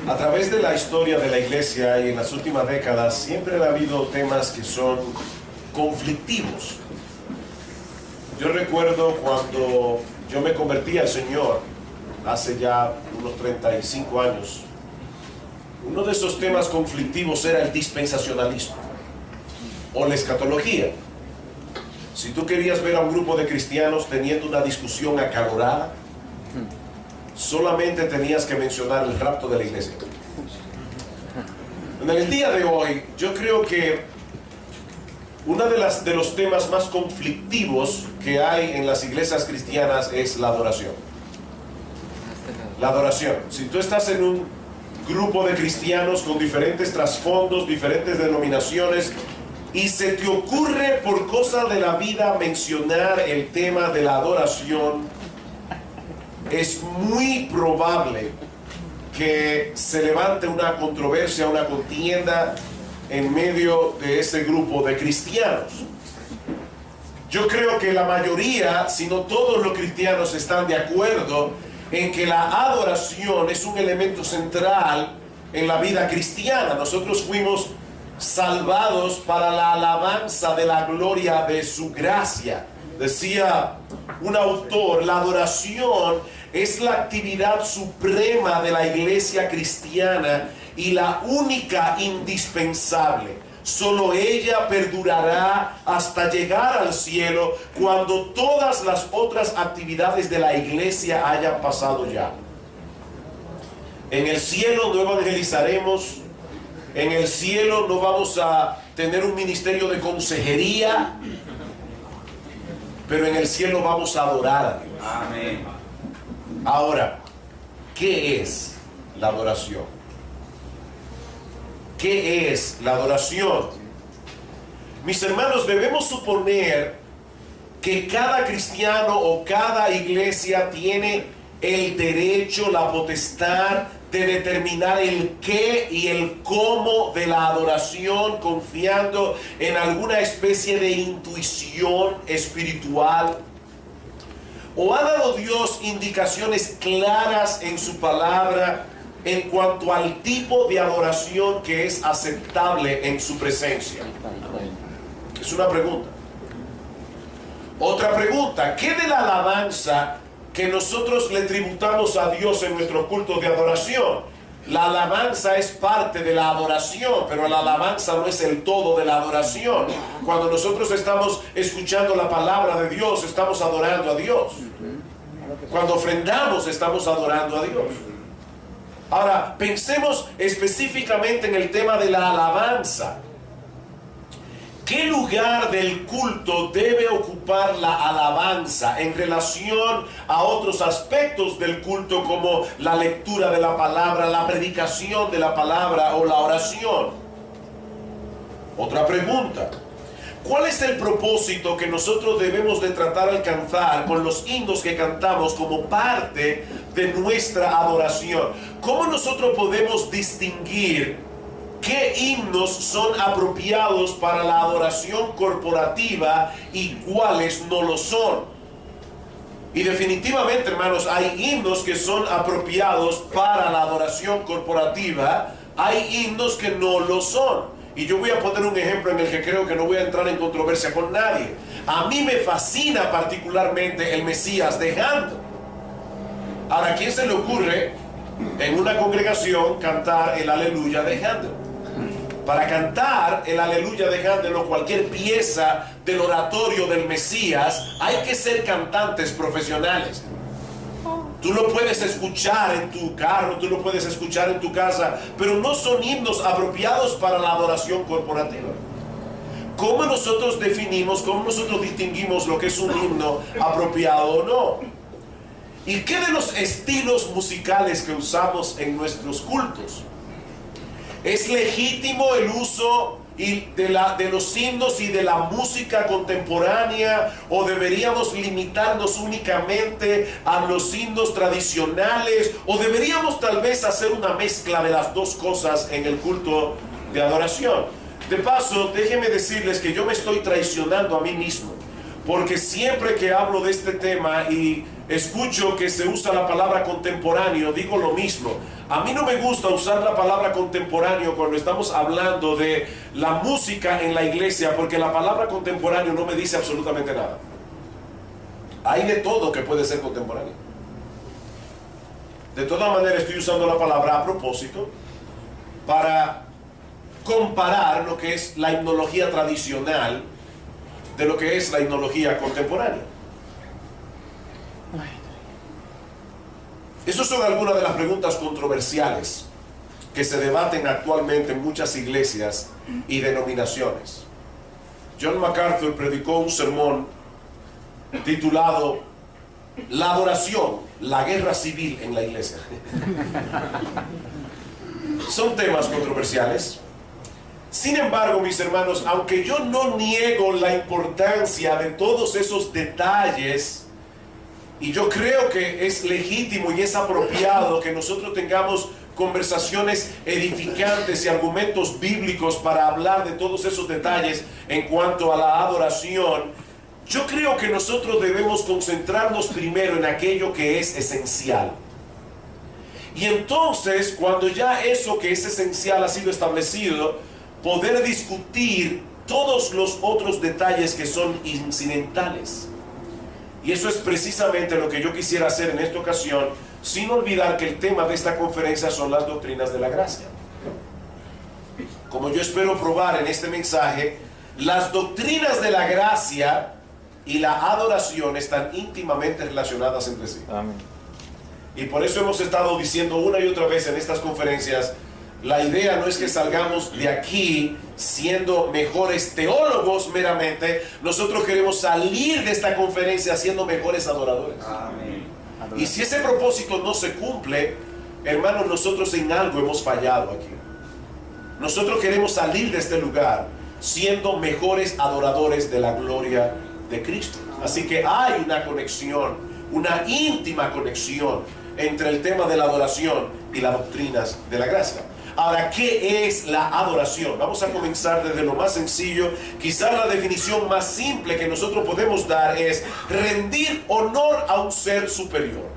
A través de la historia de la iglesia y en las últimas décadas siempre ha habido temas que son conflictivos. Yo recuerdo cuando yo me convertí al Señor hace ya unos 35 años. Uno de esos temas conflictivos era el dispensacionalismo o la escatología. Si tú querías ver a un grupo de cristianos teniendo una discusión acalorada, solamente tenías que mencionar el rapto de la iglesia. En el día de hoy, yo creo que uno de los temas más conflictivos que hay en las iglesias cristianas es la adoración. La adoración. Si tú estás en un grupo de cristianos con diferentes trasfondos, diferentes denominaciones, y se te ocurre por cosas de la vida mencionar el tema de la adoración, es muy probable que se levante una controversia, una contienda en medio de ese grupo de cristianos. Yo creo que la mayoría, si no todos los cristianos, están de acuerdo en que la adoración es un elemento central en la vida cristiana. Nosotros fuimos salvados para la alabanza de la gloria de su gracia. Decía un autor, la adoración es la actividad suprema de la iglesia cristiana y la única indispensable. Solo ella perdurará hasta llegar al cielo cuando todas las otras actividades de la iglesia hayan pasado ya. En el cielo no evangelizaremos, en el cielo no vamos a tener un ministerio de consejería, pero en el cielo vamos a adorar a Dios. Amén. Ahora, ¿qué es la adoración? ¿Qué es la adoración? Mis hermanos, debemos suponer que cada cristiano o cada iglesia tiene el derecho, la potestad de determinar el qué y el cómo de la adoración, confiando en alguna especie de intuición espiritual. ¿O ha dado Dios indicaciones claras en su palabra en cuanto al tipo de adoración que es aceptable en su presencia? Es una pregunta. Otra pregunta, ¿qué de la alabanza que nosotros le tributamos a Dios en nuestros cultos de adoración? La alabanza es parte de la adoración, pero la alabanza no es el todo de la adoración. Cuando nosotros estamos escuchando la palabra de Dios, estamos adorando a Dios. Cuando ofrendamos, estamos adorando a Dios. Ahora, pensemos específicamente en el tema de la alabanza. ¿Qué lugar del culto debe ocupar la alabanza en relación a otros aspectos del culto, como la lectura de la palabra, la predicación de la palabra o la oración? Otra pregunta. ¿Cuál es el propósito que nosotros debemos de tratar de alcanzar con los himnos que cantamos como parte de nuestra adoración? ¿Cómo nosotros podemos distinguir qué himnos son apropiados para la adoración corporativa y cuáles no lo son? Y definitivamente, hermanos, hay himnos que son apropiados para la adoración corporativa, hay himnos que no lo son. Y yo voy a poner un ejemplo en el que creo que no voy a entrar en controversia con nadie. A mí me fascina particularmente el Mesías de Handel. Ahora, ¿a quién se le ocurre en una congregación cantar el Aleluya de Handel? Para cantar el Aleluya de Handel o cualquier pieza del oratorio del Mesías, hay que ser cantantes profesionales. Tú lo puedes escuchar en tu carro, tú lo puedes escuchar en tu casa, pero no son himnos apropiados para la adoración corporativa. ¿Cómo nosotros definimos, cómo nosotros distinguimos lo que es un himno apropiado o no? ¿Y qué de los estilos musicales que usamos en nuestros cultos? ¿Es legítimo el uso de los himnos y de la música contemporánea, o deberíamos limitarnos únicamente a los himnos tradicionales, o deberíamos tal vez hacer una mezcla de las dos cosas en el culto de adoración? De paso, déjenme decirles que yo me estoy traicionando a mí mismo, porque siempre que hablo de este tema y escucho que se usa la palabra contemporáneo, digo lo mismo. A mí no me gusta usar la palabra contemporáneo cuando estamos hablando de la música en la iglesia, porque la palabra contemporáneo no me dice absolutamente nada. Hay de todo que puede ser contemporáneo. De todas maneras, estoy usando la palabra a propósito para comparar lo que es la himnología tradicional de lo que es la himnología contemporánea. Esas son algunas de las preguntas controversiales que se debaten actualmente en muchas iglesias y denominaciones. John MacArthur predicó un sermón titulado La adoración, la guerra civil en la iglesia. Son temas controversiales. Sin embargo, mis hermanos, aunque yo no niego la importancia de todos esos detalles, y yo creo que es legítimo y es apropiado que nosotros tengamos conversaciones edificantes y argumentos bíblicos para hablar de todos esos detalles en cuanto a la adoración, yo creo que nosotros debemos concentrarnos primero en aquello que es esencial. Y entonces, cuando ya eso que es esencial ha sido establecido, poder discutir todos los otros detalles que son incidentales. Y eso es precisamente lo que yo quisiera hacer en esta ocasión, sin olvidar que el tema de esta conferencia son las doctrinas de la gracia. Como yo espero probar en este mensaje, las doctrinas de la gracia y la adoración están íntimamente relacionadas entre sí. Amén. Y por eso hemos estado diciendo una y otra vez en estas conferencias, la idea no es que salgamos de aquí siendo mejores teólogos meramente. Nosotros queremos salir de esta conferencia siendo mejores adoradores. Amén. Y si ese propósito no se cumple, hermanos, nosotros en algo hemos fallado aquí. Nosotros queremos salir de este lugar siendo mejores adoradores de la gloria de Cristo. Así que hay una conexión, una íntima conexión entre el tema de la adoración y las doctrinas de la gracia. Ahora, ¿qué es la adoración? Vamos a comenzar desde lo más sencillo. Quizás la definición más simple que nosotros podemos dar es rendir honor a un ser superior.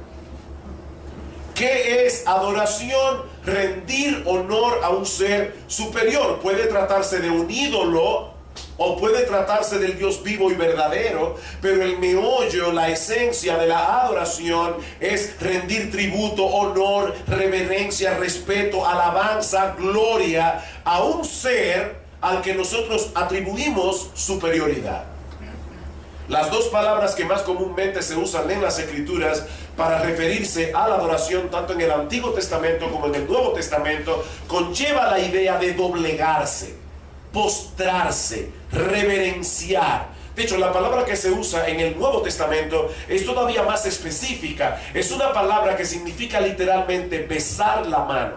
¿Qué es adoración? Rendir honor a un ser superior. Puede tratarse de un ídolo o puede tratarse del Dios vivo y verdadero, pero el meollo, la esencia de la adoración es rendir tributo, honor, reverencia, respeto, alabanza, gloria a un ser al que nosotros atribuimos superioridad. Las dos palabras que más comúnmente se usan en las Escrituras para referirse a la adoración, tanto en el Antiguo Testamento como en el Nuevo Testamento, conlleva la idea de doblegarse, postrarse, reverenciar. De hecho, la palabra que se usa en el Nuevo Testamento es todavía más específica. Es una palabra que significa literalmente besar la mano.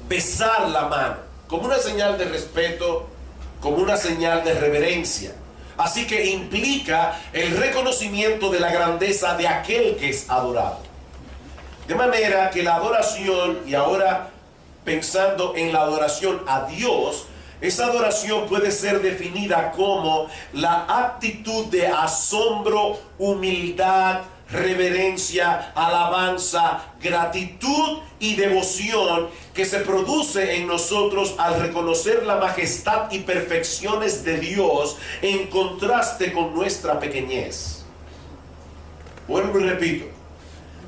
Besar la mano, como una señal de respeto, como una señal de reverencia. Así que implica el reconocimiento de la grandeza de aquel que es adorado. De manera que la adoración, y ahora pensando en la adoración a Dios, esa adoración puede ser definida como la actitud de asombro, humildad, reverencia, alabanza, gratitud y devoción que se produce en nosotros al reconocer la majestad y perfecciones de Dios en contraste con nuestra pequeñez. Vuelvo y repito.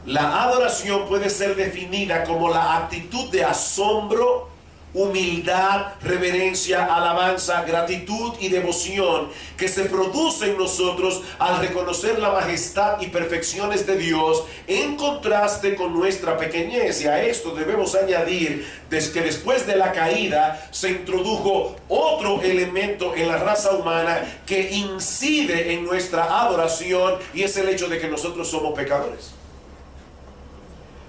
La adoración puede ser definida como la actitud de asombro, humildad, reverencia, alabanza, gratitud y devoción que se produce en nosotros al reconocer la majestad y perfecciones de Dios en contraste con nuestra pequeñez. Y a esto debemos añadir que después de la caída se introdujo otro elemento en la raza humana que incide en nuestra adoración, y es el hecho de que nosotros somos pecadores.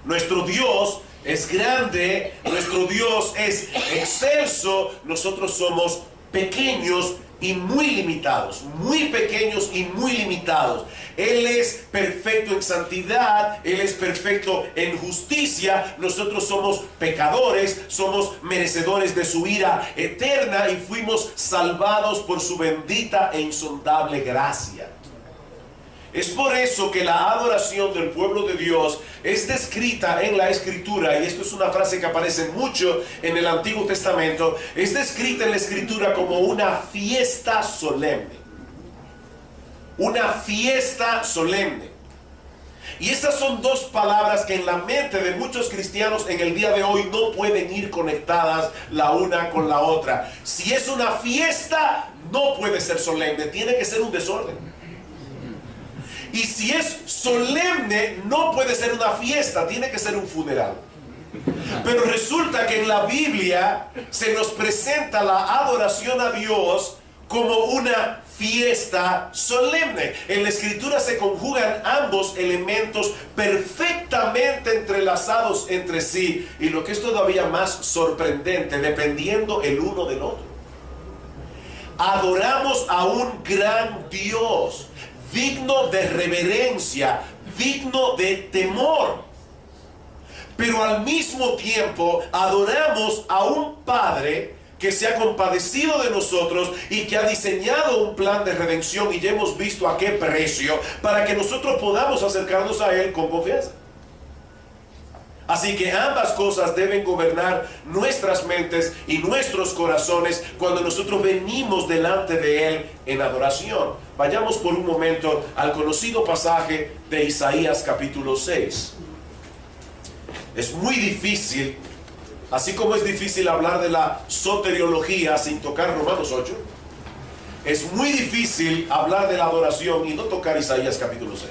Nuestro Dios es grande, nuestro Dios es excelso, nosotros somos pequeños y muy limitados, muy pequeños y muy limitados. Él es perfecto en santidad, Él es perfecto en justicia. Nosotros somos pecadores, somos merecedores de su ira eterna y fuimos salvados por su bendita e insondable gracia. Es por eso que la adoración del pueblo de Dios es descrita en la Escritura, y esto es una frase que aparece mucho en el Antiguo Testamento, es descrita en la Escritura como una fiesta solemne. Una fiesta solemne. Y esas son dos palabras que en la mente de muchos cristianos en el día de hoy no pueden ir conectadas la una con la otra. Si es una fiesta, no puede ser solemne, tiene que ser un desorden. Y si es solemne, no puede ser una fiesta, tiene que ser un funeral. Pero resulta que en la Biblia se nos presenta la adoración a Dios como una fiesta solemne. En la Escritura se conjugan ambos elementos perfectamente entrelazados entre sí, y lo que es todavía más sorprendente, dependiendo el uno del otro. Adoramos a un gran Dios, digno de reverencia, digno de temor. Pero al mismo tiempo adoramos a un Padre que se ha compadecido de nosotros y que ha diseñado un plan de redención, y ya hemos visto a qué precio, para que nosotros podamos acercarnos a Él con confianza. Así que ambas cosas deben gobernar nuestras mentes y nuestros corazones cuando nosotros venimos delante de Él en adoración. Vayamos por un momento al conocido pasaje de Isaías capítulo 6. Es muy difícil, así como es difícil hablar de la soteriología sin tocar Romanos 8, es muy difícil hablar de la adoración y no tocar Isaías capítulo 6.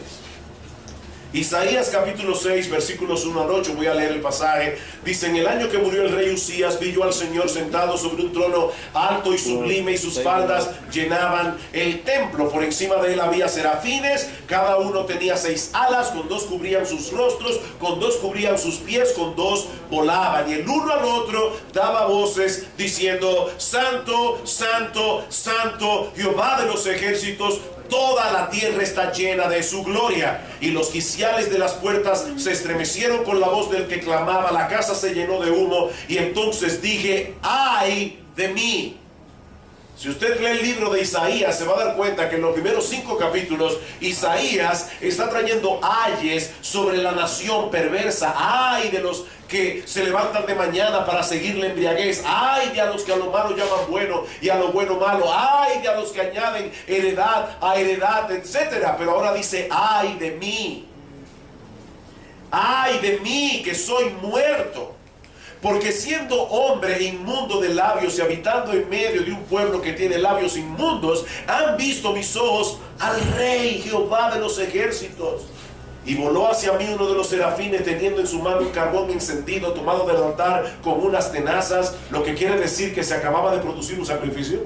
Isaías capítulo 6, versículos 1 al 8, voy a leer el pasaje. Dice: en el año que murió el rey Usías, vi yo al Señor sentado sobre un trono alto y sublime, y sus faldas llenaban el templo. Por encima de él había serafines, cada uno tenía 6 alas, con 2 cubrían sus rostros, con 2 cubrían sus pies, con 2 volaban. Y el uno al otro daba voces diciendo: Santo, Santo, Santo, Jehová de los ejércitos, toda la tierra está llena de su gloria. Y los quiciales de las puertas se estremecieron con la voz del que clamaba, la casa se llenó de humo. Y entonces dije: ¡ay de mí! Si usted lee el libro de Isaías, se va a dar cuenta que en los primeros 5 capítulos Isaías está trayendo ayes sobre la nación perversa. ¡Ay de los que se levantan de mañana para seguir la embriaguez! ¡Ay de a los que a lo malo llaman bueno y a lo bueno malo! ¡Ay de a los que añaden heredad a heredad, etcétera! Pero ahora dice: ¡ay de mí! ¡Ay de mí, que soy muerto! Porque siendo hombre inmundo de labios y habitando en medio de un pueblo que tiene labios inmundos, han visto mis ojos al Rey Jehová de los ejércitos. Y voló hacia mí uno de los serafines, teniendo en su mano un carbón encendido tomado del altar con unas tenazas, lo que quiere decir que se acababa de producir un sacrificio.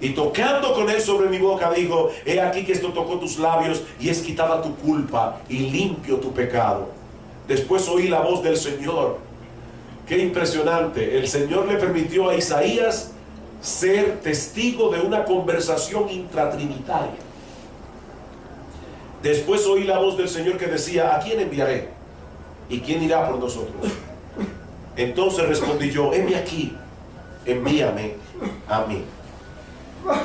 Y tocando con él sobre mi boca, dijo: he aquí que esto tocó tus labios, y es quitada tu culpa y limpio tu pecado. Después oí la voz del Señor. Qué impresionante. El Señor le permitió a Isaías ser testigo de una conversación intratrinitaria. Después oí la voz del Señor que decía: ¿a quién enviaré? ¿Y quién irá por nosotros? Entonces respondí yo: heme aquí, envíame a mí.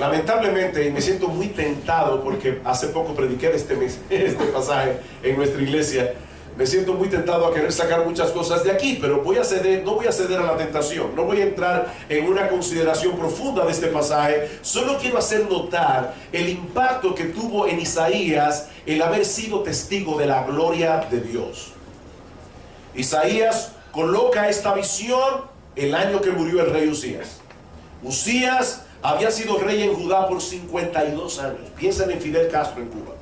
Lamentablemente, y me siento muy tentado porque hace poco prediqué este pasaje en nuestra iglesia, me siento muy tentado a querer sacar muchas cosas de aquí, pero no voy a ceder a la tentación. No voy a entrar en una consideración profunda de este pasaje. Solo quiero hacer notar el impacto que tuvo en Isaías el haber sido testigo de la gloria de Dios. Isaías coloca esta visión el año que murió el rey Usías. Usías había sido rey en Judá por 52 años. Piensen en Fidel Castro en Cuba.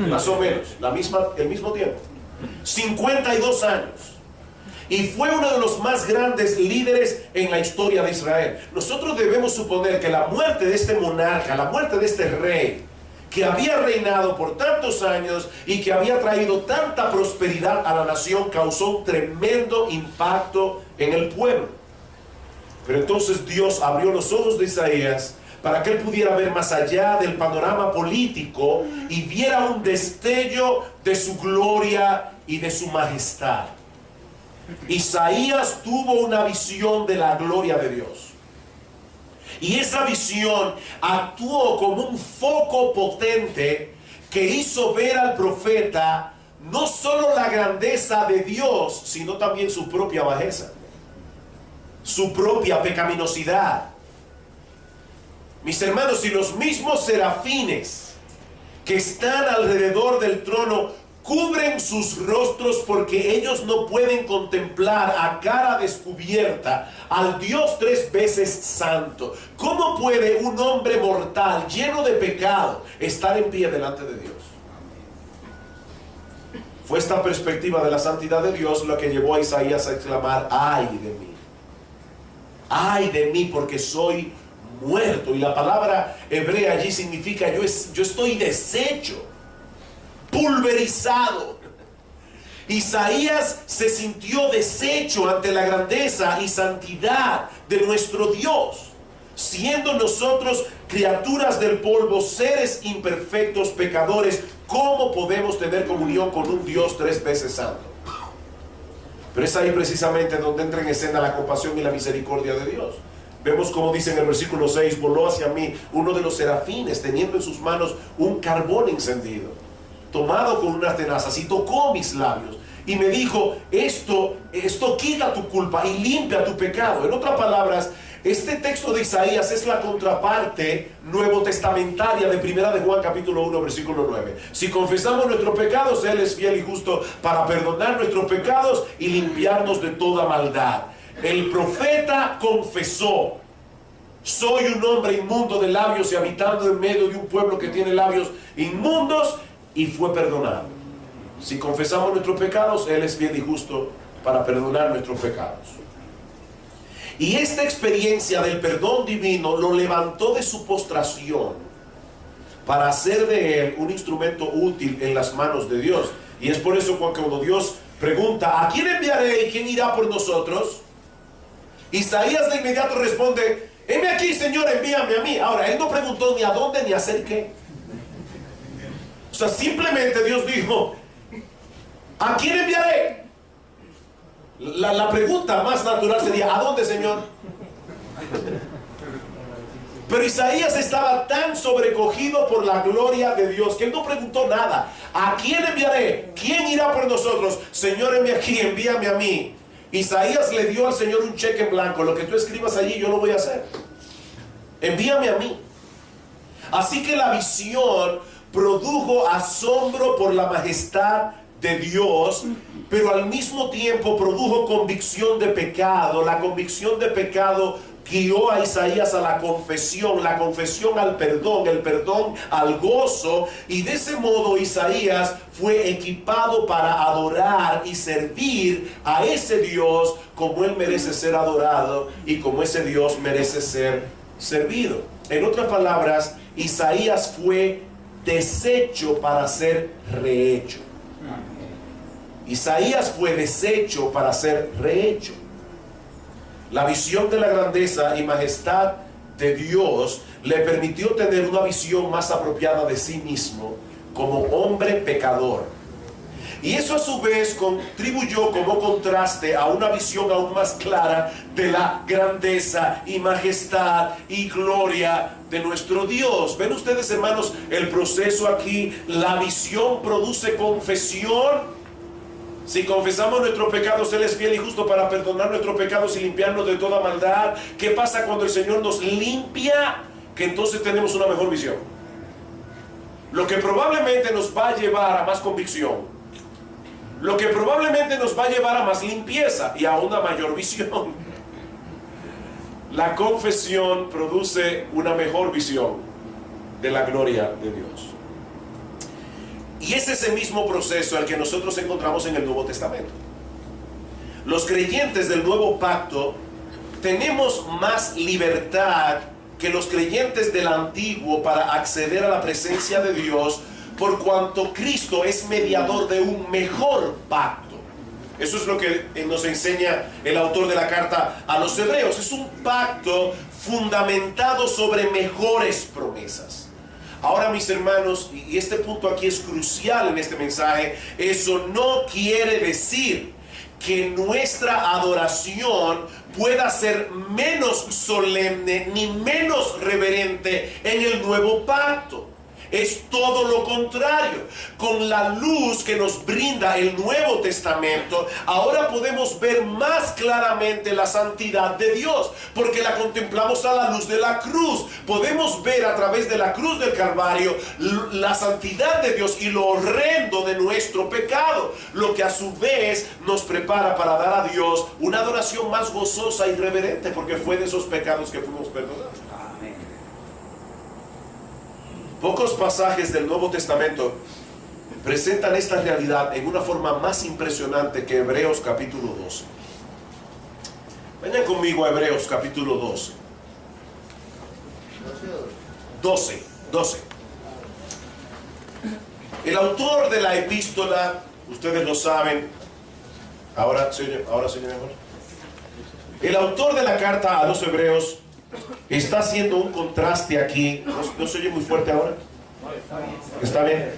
Más o menos, el mismo tiempo. 52 años. Y fue uno de los más grandes líderes en la historia de Israel. Nosotros debemos suponer que la muerte de este monarca, la muerte de este rey, que había reinado por tantos años y que había traído tanta prosperidad a la nación, causó un tremendo impacto en el pueblo. Pero entonces Dios abrió los ojos de Isaías para que él pudiera ver más allá del panorama político y viera un destello de su gloria y de su majestad. Isaías tuvo una visión de la gloria de Dios. Y esa visión actuó como un foco potente que hizo ver al profeta no solo la grandeza de Dios, sino también su propia bajeza, su propia pecaminosidad. Mis hermanos, si los mismos serafines que están alrededor del trono cubren sus rostros porque ellos no pueden contemplar a cara descubierta al Dios 3 veces santo, ¿cómo puede un hombre mortal lleno de pecado estar en pie delante de Dios? Fue esta perspectiva de la santidad de Dios la que llevó a Isaías a exclamar: ay de mí, porque soy muerto. Y la palabra hebrea allí significa yo estoy deshecho, pulverizado. Isaías se sintió deshecho ante la grandeza y santidad de nuestro Dios, siendo nosotros criaturas del polvo, seres imperfectos, pecadores. ¿Cómo podemos tener comunión con un Dios 3 veces santo? Pero es ahí precisamente donde entra en escena la compasión y la misericordia de Dios. Vemos como dice en el versículo 6: voló hacia mí uno de los serafines, teniendo en sus manos un carbón encendido, tomado con unas tenazas, y tocó mis labios y me dijo: esto quita tu culpa y limpia tu pecado. En otras palabras, este texto de Isaías es la contraparte nuevo testamentaria de Primera de Juan capítulo 1 versículo 9. Si confesamos nuestros pecados, Él es fiel y justo para perdonar nuestros pecados y limpiarnos de toda maldad. El profeta confesó: soy un hombre inmundo de labios y habitando en medio de un pueblo que tiene labios inmundos, y fue perdonado. Si confesamos nuestros pecados, Él es fiel y justo para perdonar nuestros pecados. Y esta experiencia del perdón divino lo levantó de su postración para hacer de él un instrumento útil en las manos de Dios. Y es por eso cuando Dios pregunta: ¿a quién enviaré y quién irá por nosotros?, Isaías de inmediato responde: heme aquí, Señor, envíame a mí. Ahora, él no preguntó ni a dónde ni a hacer qué. O sea, simplemente Dios dijo: ¿a quién enviaré? La pregunta más natural sería: ¿a dónde, Señor? Pero Isaías estaba tan sobrecogido por la gloria de Dios que él no preguntó nada. ¿A quién enviaré? ¿Quién irá por nosotros? Señor, envíame aquí, envíame a mí. Isaías le dio al Señor un cheque en blanco: lo que tú escribas allí yo lo voy a hacer, envíame a mí. Así que la visión produjo asombro por la majestad de Dios, pero al mismo tiempo produjo convicción de pecado. La convicción de pecado guió a Isaías a la confesión al perdón, el perdón al gozo, y de ese modo Isaías fue equipado para adorar y servir a ese Dios como Él merece ser adorado y como ese Dios merece ser servido. En otras palabras, Isaías fue deshecho para ser rehecho. Isaías fue deshecho para ser rehecho. La visión de la grandeza y majestad de Dios le permitió tener una visión más apropiada de sí mismo como hombre pecador. Y eso a su vez contribuyó como contraste a una visión aún más clara de la grandeza y majestad y gloria de nuestro Dios. ¿Ven ustedes, hermanos, el proceso aquí? La visión produce confesión. Si confesamos nuestros pecados, Él es fiel y justo para perdonar nuestros pecados y limpiarnos de toda maldad. ¿Qué pasa cuando el Señor nos limpia? Que entonces tenemos una mejor visión, lo que probablemente nos va a llevar a más convicción, lo que probablemente nos va a llevar a más limpieza y a una mayor visión. La confesión produce una mejor visión de la gloria de Dios. Y es ese mismo proceso al que nosotros encontramos en el Nuevo Testamento. Los creyentes del Nuevo Pacto tenemos más libertad que los creyentes del Antiguo para acceder a la presencia de Dios, por cuanto Cristo es mediador de un mejor pacto. Eso es lo que nos enseña el autor de la carta a los hebreos. Es un pacto fundamentado sobre mejores promesas. Ahora, mis hermanos, y este punto aquí es crucial en este mensaje, eso no quiere decir que nuestra adoración pueda ser menos solemne ni menos reverente en el nuevo pacto. Es todo lo contrario. Con la luz que nos brinda el Nuevo Testamento, ahora podemos ver más claramente la santidad de Dios, porque la contemplamos a la luz de la cruz. Podemos ver a través de la cruz del Calvario la santidad de Dios y lo horrendo de nuestro pecado, lo que a su vez nos prepara para dar a Dios una adoración más gozosa y reverente, porque fue de esos pecados que fuimos perdonados. Pocos pasajes del Nuevo Testamento presentan esta realidad en una forma más impresionante que Hebreos capítulo 12. Vayan conmigo a Hebreos capítulo 12. 12. El autor de la epístola, ustedes lo saben, ahora se oye mejor. El autor de la carta a los Hebreos está haciendo un contraste aquí. ¿No se oye muy fuerte ahora? ¿Está bien?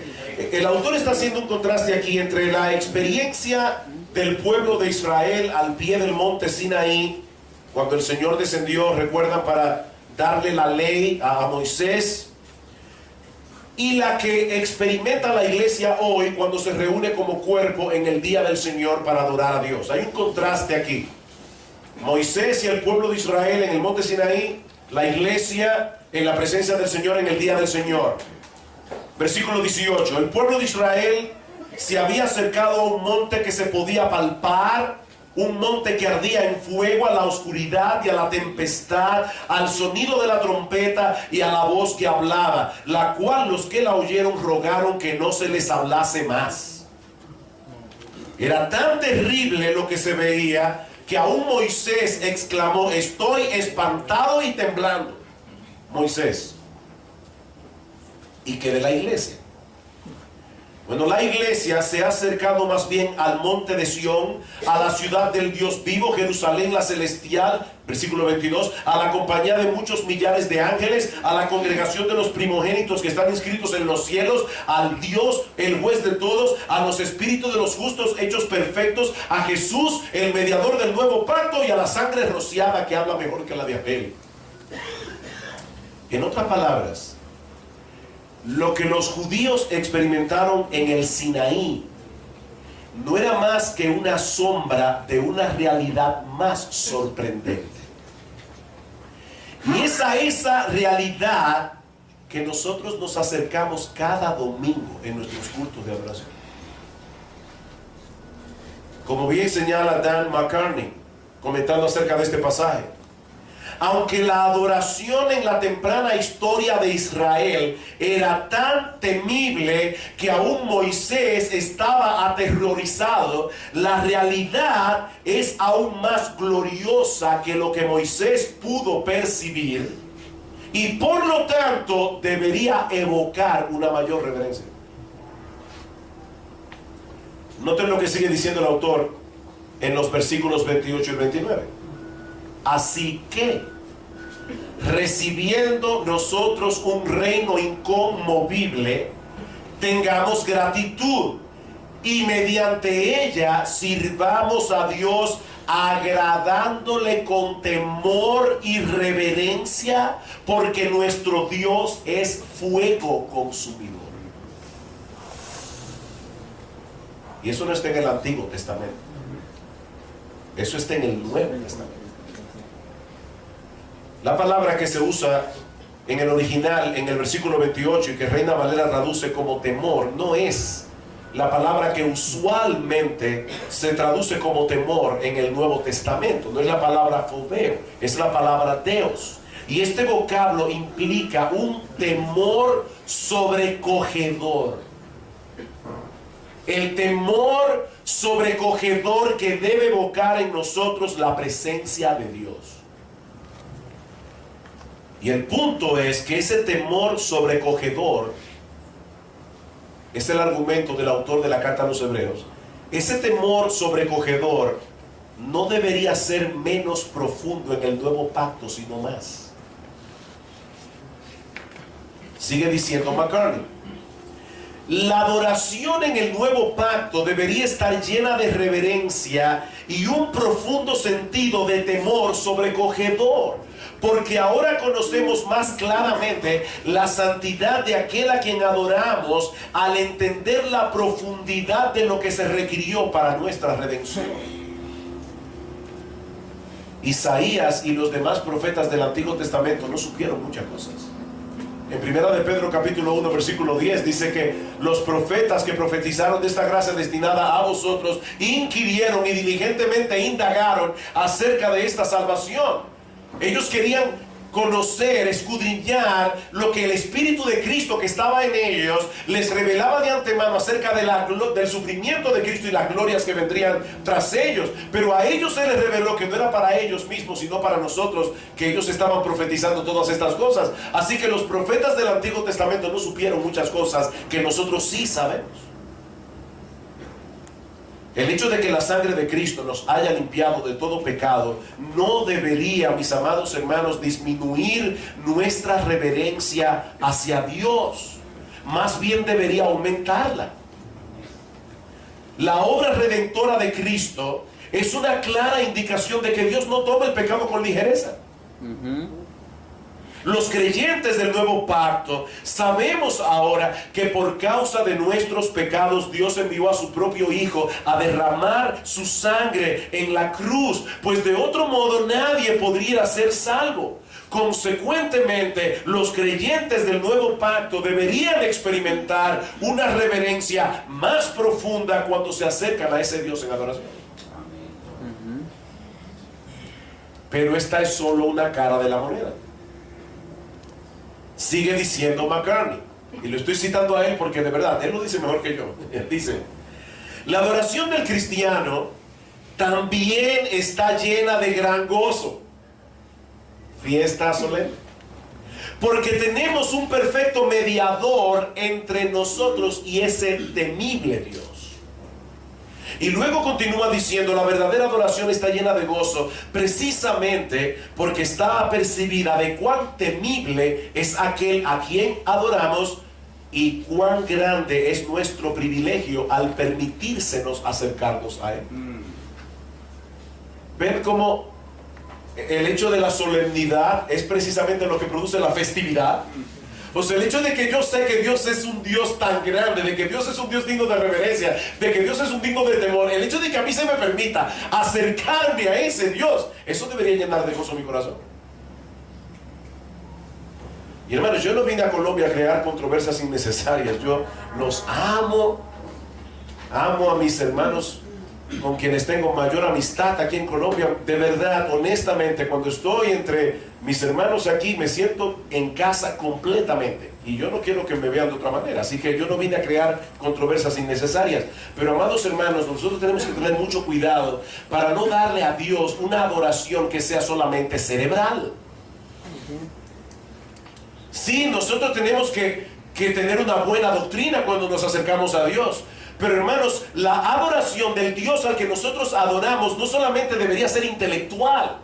El autor está haciendo un contraste aquí entre la experiencia del pueblo de Israel al pie del monte Sinaí, cuando el Señor descendió, recuerdan, para darle la ley a Moisés, y la que experimenta la iglesia hoy cuando se reúne como cuerpo en el día del Señor para adorar a Dios. Hay un contraste aquí. Moisés y el pueblo de Israel en el monte Sinaí, la iglesia en la presencia del Señor en el día del Señor. Versículo 18. El pueblo de Israel se había acercado a un monte que se podía palpar, un monte que ardía en fuego, a la oscuridad y a la tempestad, al sonido de la trompeta y a la voz que hablaba, la cual los que la oyeron rogaron que no se les hablase más. Era tan terrible lo que se veía que aún Moisés exclamó: estoy espantado y temblando. Moisés. ¿Y qué de la iglesia? Bueno, la iglesia se ha acercado más bien al monte de Sión, a la ciudad del Dios vivo, Jerusalén la celestial, versículo 22, a la compañía de muchos millares de ángeles, a la congregación de los primogénitos que están inscritos en los cielos, al Dios, el juez de todos, a los espíritus de los justos hechos perfectos, a Jesús, el mediador del nuevo pacto, y a la sangre rociada que habla mejor que la de Abel. En otras palabras, lo que los judíos experimentaron en el Sinaí no era más que una sombra de una realidad más sorprendente. Y es a esa realidad que nosotros nos acercamos cada domingo en nuestros cultos de adoración. Como bien señala Dan McCartney, comentando acerca de este pasaje, aunque la adoración en la temprana historia de Israel era tan temible que aún Moisés estaba aterrorizado, la realidad es aún más gloriosa que lo que Moisés pudo percibir, y por lo tanto debería evocar una mayor reverencia. Noten lo que sigue diciendo el autor en los versículos 28 y 29. Así que, recibiendo nosotros un reino inconmovible, tengamos gratitud y mediante ella sirvamos a Dios, agradándole con temor y reverencia, porque nuestro Dios es fuego consumidor. Y eso no está en el Antiguo Testamento, eso está en el Nuevo Testamento. La palabra que se usa en el original, en el versículo 28, y que Reina Valera traduce como temor, no es la palabra que usualmente se traduce como temor en el Nuevo Testamento. No es la palabra fobeo, es la palabra Deus. Y este vocablo implica un temor sobrecogedor. El temor sobrecogedor que debe evocar en nosotros la presencia de Dios. Y el punto es que ese temor sobrecogedor es el argumento del autor de la carta a los Hebreos. ese temor sobrecogedor no debería ser menos profundo en el nuevo pacto, sino más. Sigue diciendo McCartney: la adoración en el nuevo pacto debería estar llena de reverencia y un profundo sentido de temor sobrecogedor, porque ahora conocemos más claramente la santidad de aquel a quien adoramos al entender la profundidad de lo que se requirió para nuestra redención. Isaías y los demás profetas del Antiguo Testamento no supieron muchas cosas. En 1 de Pedro capítulo 1 versículo 10 dice que los profetas que profetizaron de esta gracia destinada a vosotros inquirieron y diligentemente indagaron acerca de esta salvación. Ellos querían conocer, escudriñar lo que el Espíritu de Cristo que estaba en ellos les revelaba de antemano acerca del sufrimiento de Cristo y las glorias que vendrían tras ellos. Pero a ellos se les reveló que no era para ellos mismos, sino para nosotros, que ellos estaban profetizando todas estas cosas. Así que los profetas del Antiguo Testamento no supieron muchas cosas que nosotros sí sabemos. El hecho de que la sangre de Cristo nos haya limpiado de todo pecado no debería, mis amados hermanos, disminuir nuestra reverencia hacia Dios. Más bien debería aumentarla. La obra redentora de Cristo es una clara indicación de que Dios no toma el pecado con ligereza. Los creyentes del nuevo pacto sabemos ahora que por causa de nuestros pecados Dios envió a su propio Hijo a derramar su sangre en la cruz, pues de otro modo nadie podría ser salvo. Consecuentemente, los creyentes del nuevo pacto deberían experimentar una reverencia más profunda cuando se acercan a ese Dios en adoración. Pero esta es solo una cara de la moneda. Sigue diciendo McCartney, y lo estoy citando a él porque de verdad, él lo dice mejor que yo. Él dice: la adoración del cristiano también está llena de gran gozo, fiesta solemne, porque tenemos un perfecto mediador entre nosotros y ese temible Dios. Y luego continúa diciendo: la verdadera adoración está llena de gozo precisamente porque está apercibida de cuán temible es aquel a quien adoramos y cuán grande es nuestro privilegio al permitírsenos acercarnos a él. ¿Ven cómo el hecho de la solemnidad es precisamente lo que produce la festividad? O sea, el hecho de que yo sé que Dios es un Dios tan grande, de que Dios es un Dios digno de reverencia, de que Dios es un digno de temor, el hecho de que a mí se me permita acercarme a ese Dios, eso debería llenar de gozo mi corazón. Y hermanos, yo no vine a Colombia a crear controversias innecesarias. Yo los amo a mis hermanos con quienes tengo mayor amistad aquí en Colombia. De verdad, honestamente, cuando estoy entre mis hermanos aquí, me siento en casa completamente. Y yo no quiero que me vean de otra manera. Así que yo no vine a crear controversias innecesarias. Pero, amados hermanos, nosotros tenemos que tener mucho cuidado para no darle a Dios una adoración que sea solamente cerebral. Sí, nosotros tenemos que tener una buena doctrina cuando nos acercamos a Dios. Pero hermanos, la adoración del Dios al que nosotros adoramos no solamente debería ser intelectual.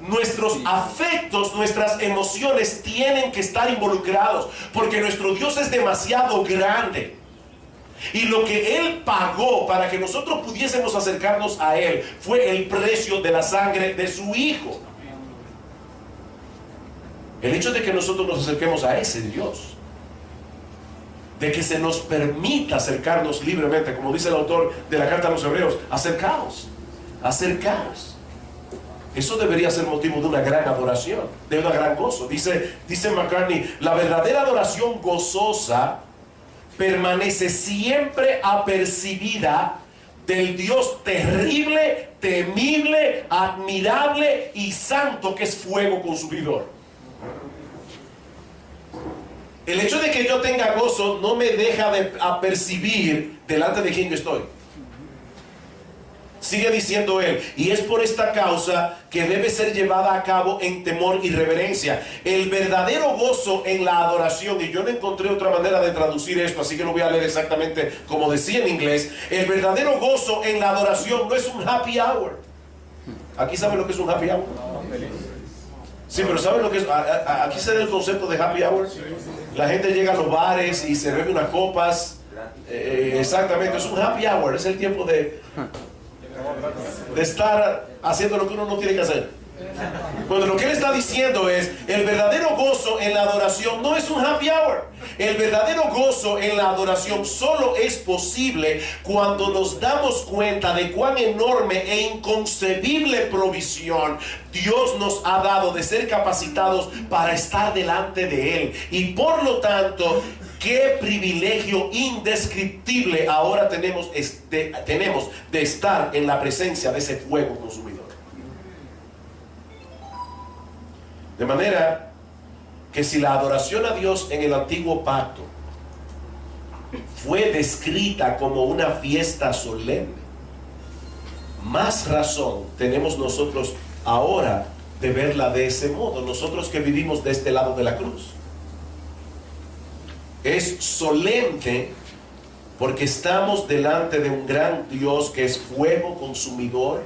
Nuestros afectos, nuestras emociones tienen que estar involucrados, porque nuestro Dios es demasiado grande. Y lo que Él pagó para que nosotros pudiésemos acercarnos a Él fue el precio de la sangre de su Hijo. El hecho de que nosotros nos acerquemos a ese Dios, de que se nos permita acercarnos libremente, como dice el autor de la carta a los Hebreos: acercaos. Eso debería ser motivo de una gran adoración, de una gran gozo. Dice McCartney: la verdadera adoración gozosa permanece siempre apercibida del Dios terrible, temible, admirable y santo, que es fuego consumidor. El hecho de que yo tenga gozo no me deja de apercibir delante de quién yo estoy. Sigue diciendo él, y es por esta causa que debe ser llevada a cabo en temor y reverencia. El verdadero gozo en la adoración, y yo no encontré otra manera de traducir esto, así que lo voy a leer exactamente como decía en inglés. El verdadero gozo en la adoración no es un happy hour. ¿Aquí saben lo que es un happy hour? Sí, pero ¿saben lo que es? Aquí se da el concepto de happy hour. La gente llega a los bares y se bebe unas copas. Exactamente, es un happy hour, es el tiempo de estar haciendo lo que uno no tiene que hacer. Bueno, lo que él está diciendo es, el verdadero gozo en la adoración no es un happy hour. El verdadero gozo en la adoración solo es posible cuando nos damos cuenta de cuán enorme e inconcebible provisión Dios nos ha dado de ser capacitados para estar delante de Él. Y por lo tanto, qué privilegio indescriptible ahora tenemos de estar en la presencia de ese fuego consumidor. De manera que si la adoración a Dios en el antiguo pacto fue descrita como una fiesta solemne, más razón tenemos nosotros ahora de verla de ese modo, nosotros que vivimos de este lado de la cruz. Es solemne porque estamos delante de un gran Dios que es fuego consumidor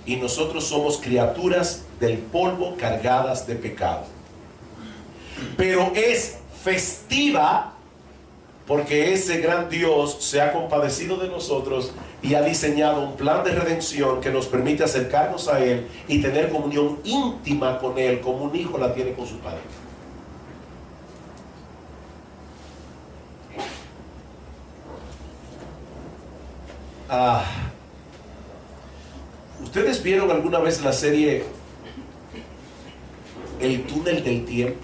y nosotros somos criaturas del polvo cargadas de pecado. Pero es festiva porque ese gran Dios se ha compadecido de nosotros y ha diseñado un plan de redención que nos permite acercarnos a Él y tener comunión íntima con Él como un hijo la tiene con su padre. ¿Ustedes vieron alguna vez la serie El túnel del tiempo?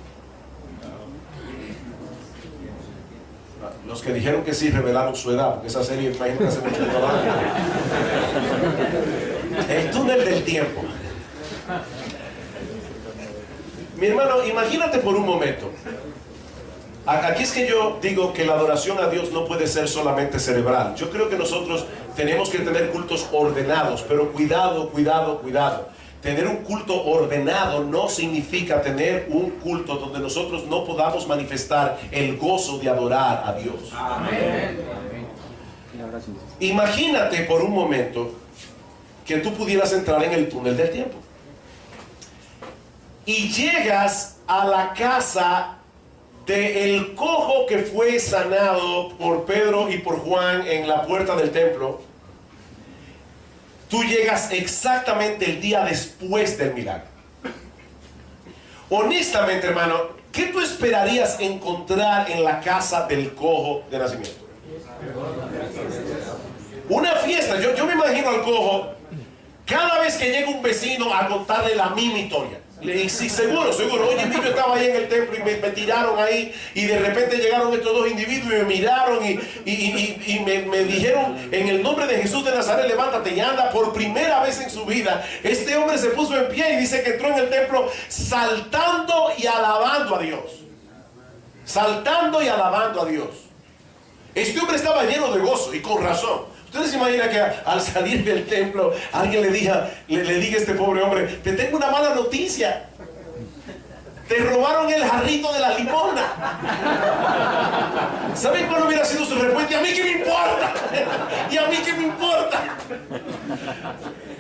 Los que dijeron que sí revelaron su edad, porque esa serie imagino que hace mucho trabajo. El túnel del tiempo. Mi hermano, imagínate por un momento. Aquí es que yo digo que la adoración a Dios no puede ser solamente cerebral. Yo creo que nosotros tenemos que tener cultos ordenados, pero cuidado. Tener un culto ordenado no significa tener un culto donde nosotros no podamos manifestar el gozo de adorar a Dios. Amén. Imagínate por un momento que tú pudieras entrar en el túnel del tiempo y llegas a la casa del cojo que fue sanado por Pedro y por Juan en la puerta del templo. Tú llegas exactamente el día después del milagro. Honestamente, hermano, ¿qué tú esperarías encontrar en la casa del cojo de nacimiento? Una fiesta. Yo me imagino al cojo cada vez que llega un vecino a contarle la misma historia. Y sí, seguro. Oye, yo estaba ahí en el templo y me tiraron ahí y de repente llegaron estos dos individuos y me miraron y me dijeron, en el nombre de Jesús de Nazaret, levántate y anda. Por primera vez en su vida, este hombre se puso en pie y dice que entró en el templo saltando y alabando a Dios. Saltando y alabando a Dios. Este hombre estaba lleno de gozo y con razón. ¿Ustedes se imaginan que al salir del templo alguien le diga a este pobre hombre, te tengo una mala noticia? Te robaron el jarrito de la limosna. ¿Saben cuál hubiera sido su respuesta? ¿Y a mí qué me importa? ¿Y a mí qué me importa?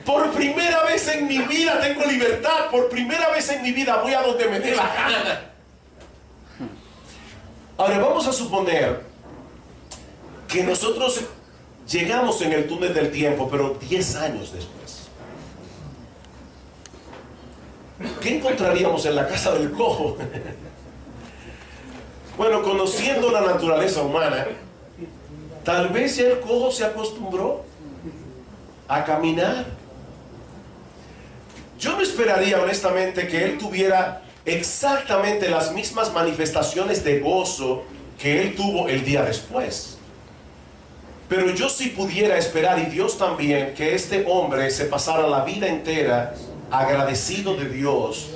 Por primera vez en mi vida tengo libertad. Por primera vez en mi vida voy a donde me dé la gana. Ahora vamos a suponer que nosotros llegamos en el túnel del tiempo, pero 10 años después. ¿Qué encontraríamos en la casa del cojo? Bueno, conociendo la naturaleza humana, tal vez ya el cojo se acostumbró a caminar. Yo no esperaría honestamente que él tuviera exactamente las mismas manifestaciones de gozo que él tuvo el día después. Pero yo sí pudiera esperar, y Dios también, que este hombre se pasara la vida entera agradecido de Dios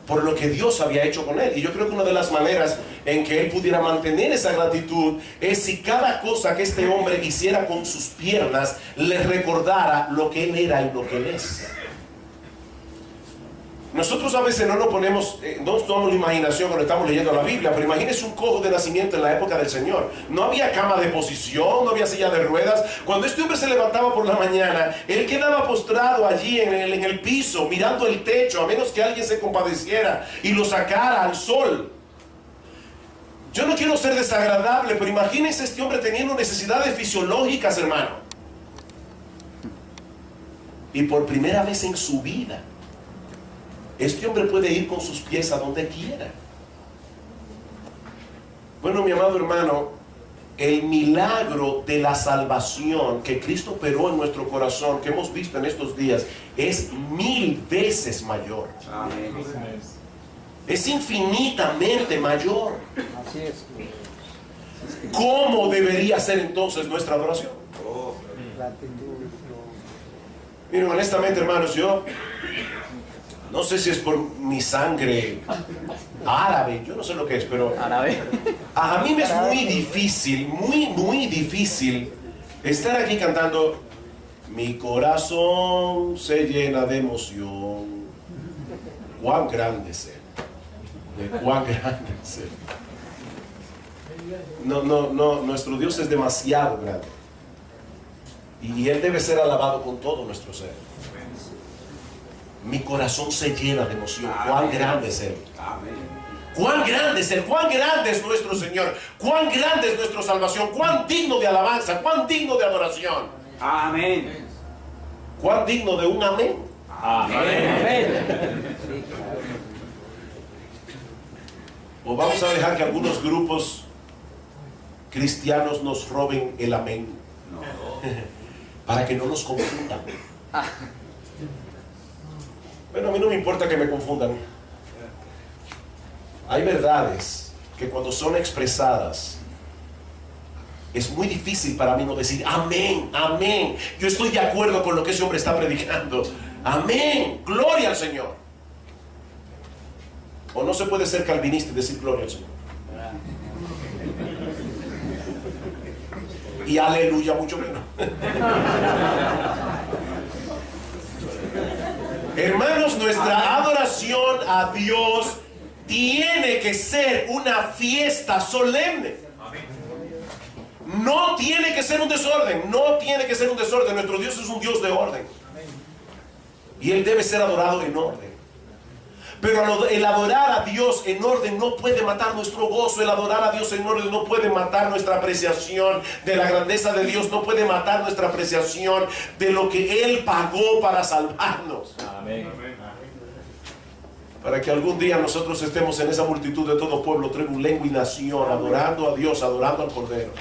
por lo que Dios había hecho con él. Y yo creo que una de las maneras en que él pudiera mantener esa gratitud es si cada cosa que este hombre hiciera con sus piernas le recordara lo que él era y lo que él es. Nosotros a veces no nos ponemos, no tomamos la imaginación cuando estamos leyendo la Biblia, pero imagínese un cojo de nacimiento en la época del Señor. No había cama de posición, no había silla de ruedas. Cuando este hombre se levantaba por la mañana, él quedaba postrado allí en el piso, mirando el techo, a menos que alguien se compadeciera y lo sacara al sol. Yo no quiero ser desagradable, pero imagínense este hombre teniendo necesidades fisiológicas, hermano. Y por primera vez en su vida, este hombre puede ir con sus pies a donde quiera. Bueno, mi amado hermano, el milagro de la salvación que Cristo operó en nuestro corazón, que hemos visto en estos días, es 1000 veces mayor. Amén. Es infinitamente mayor. Así es. ¿Cómo debería ser entonces nuestra adoración? Miren, honestamente, hermanos, yo no sé si es por mi sangre árabe, yo no sé lo que es, pero Árabe. a mí me es muy difícil, muy difícil estar aquí cantando mi corazón se llena de emoción. Cuán grande es él. De cuán grande es él. No, nuestro Dios es demasiado grande. Y él debe ser alabado con todo nuestro ser. Mi corazón se llena de emoción. Cuán grande es él. Cuán grande es él. Cuán grande es nuestro Señor. Cuán grande es nuestra salvación. Cuán digno de alabanza. Cuán digno de adoración. Amén. Cuán digno de un amén. Amén. O vamos a dejar que algunos grupos cristianos nos roben el amén. Para que no nos confundan. Bueno, a mí no me importa que me confundan. Hay verdades que cuando son expresadas es muy difícil para mí no decir amén, amén. Yo estoy de acuerdo con lo que ese hombre está predicando. Amén, gloria al Señor. O no se puede ser calvinista y decir gloria al Señor. Y aleluya mucho menos. Hermanos, nuestra adoración a Dios tiene que ser una fiesta solemne. No tiene que ser un desorden. No tiene que ser un desorden. Nuestro Dios es un Dios de orden. Y Él debe ser adorado en orden. Pero el adorar a Dios en orden no puede matar nuestro gozo. El adorar a Dios en orden no puede matar nuestra apreciación de la grandeza de Dios. No puede matar nuestra apreciación de lo que Él pagó para salvarnos. Amén. Para que algún día nosotros estemos en esa multitud de todo pueblo, tribu, lengua y nación, adorando a Dios, adorando al Cordero.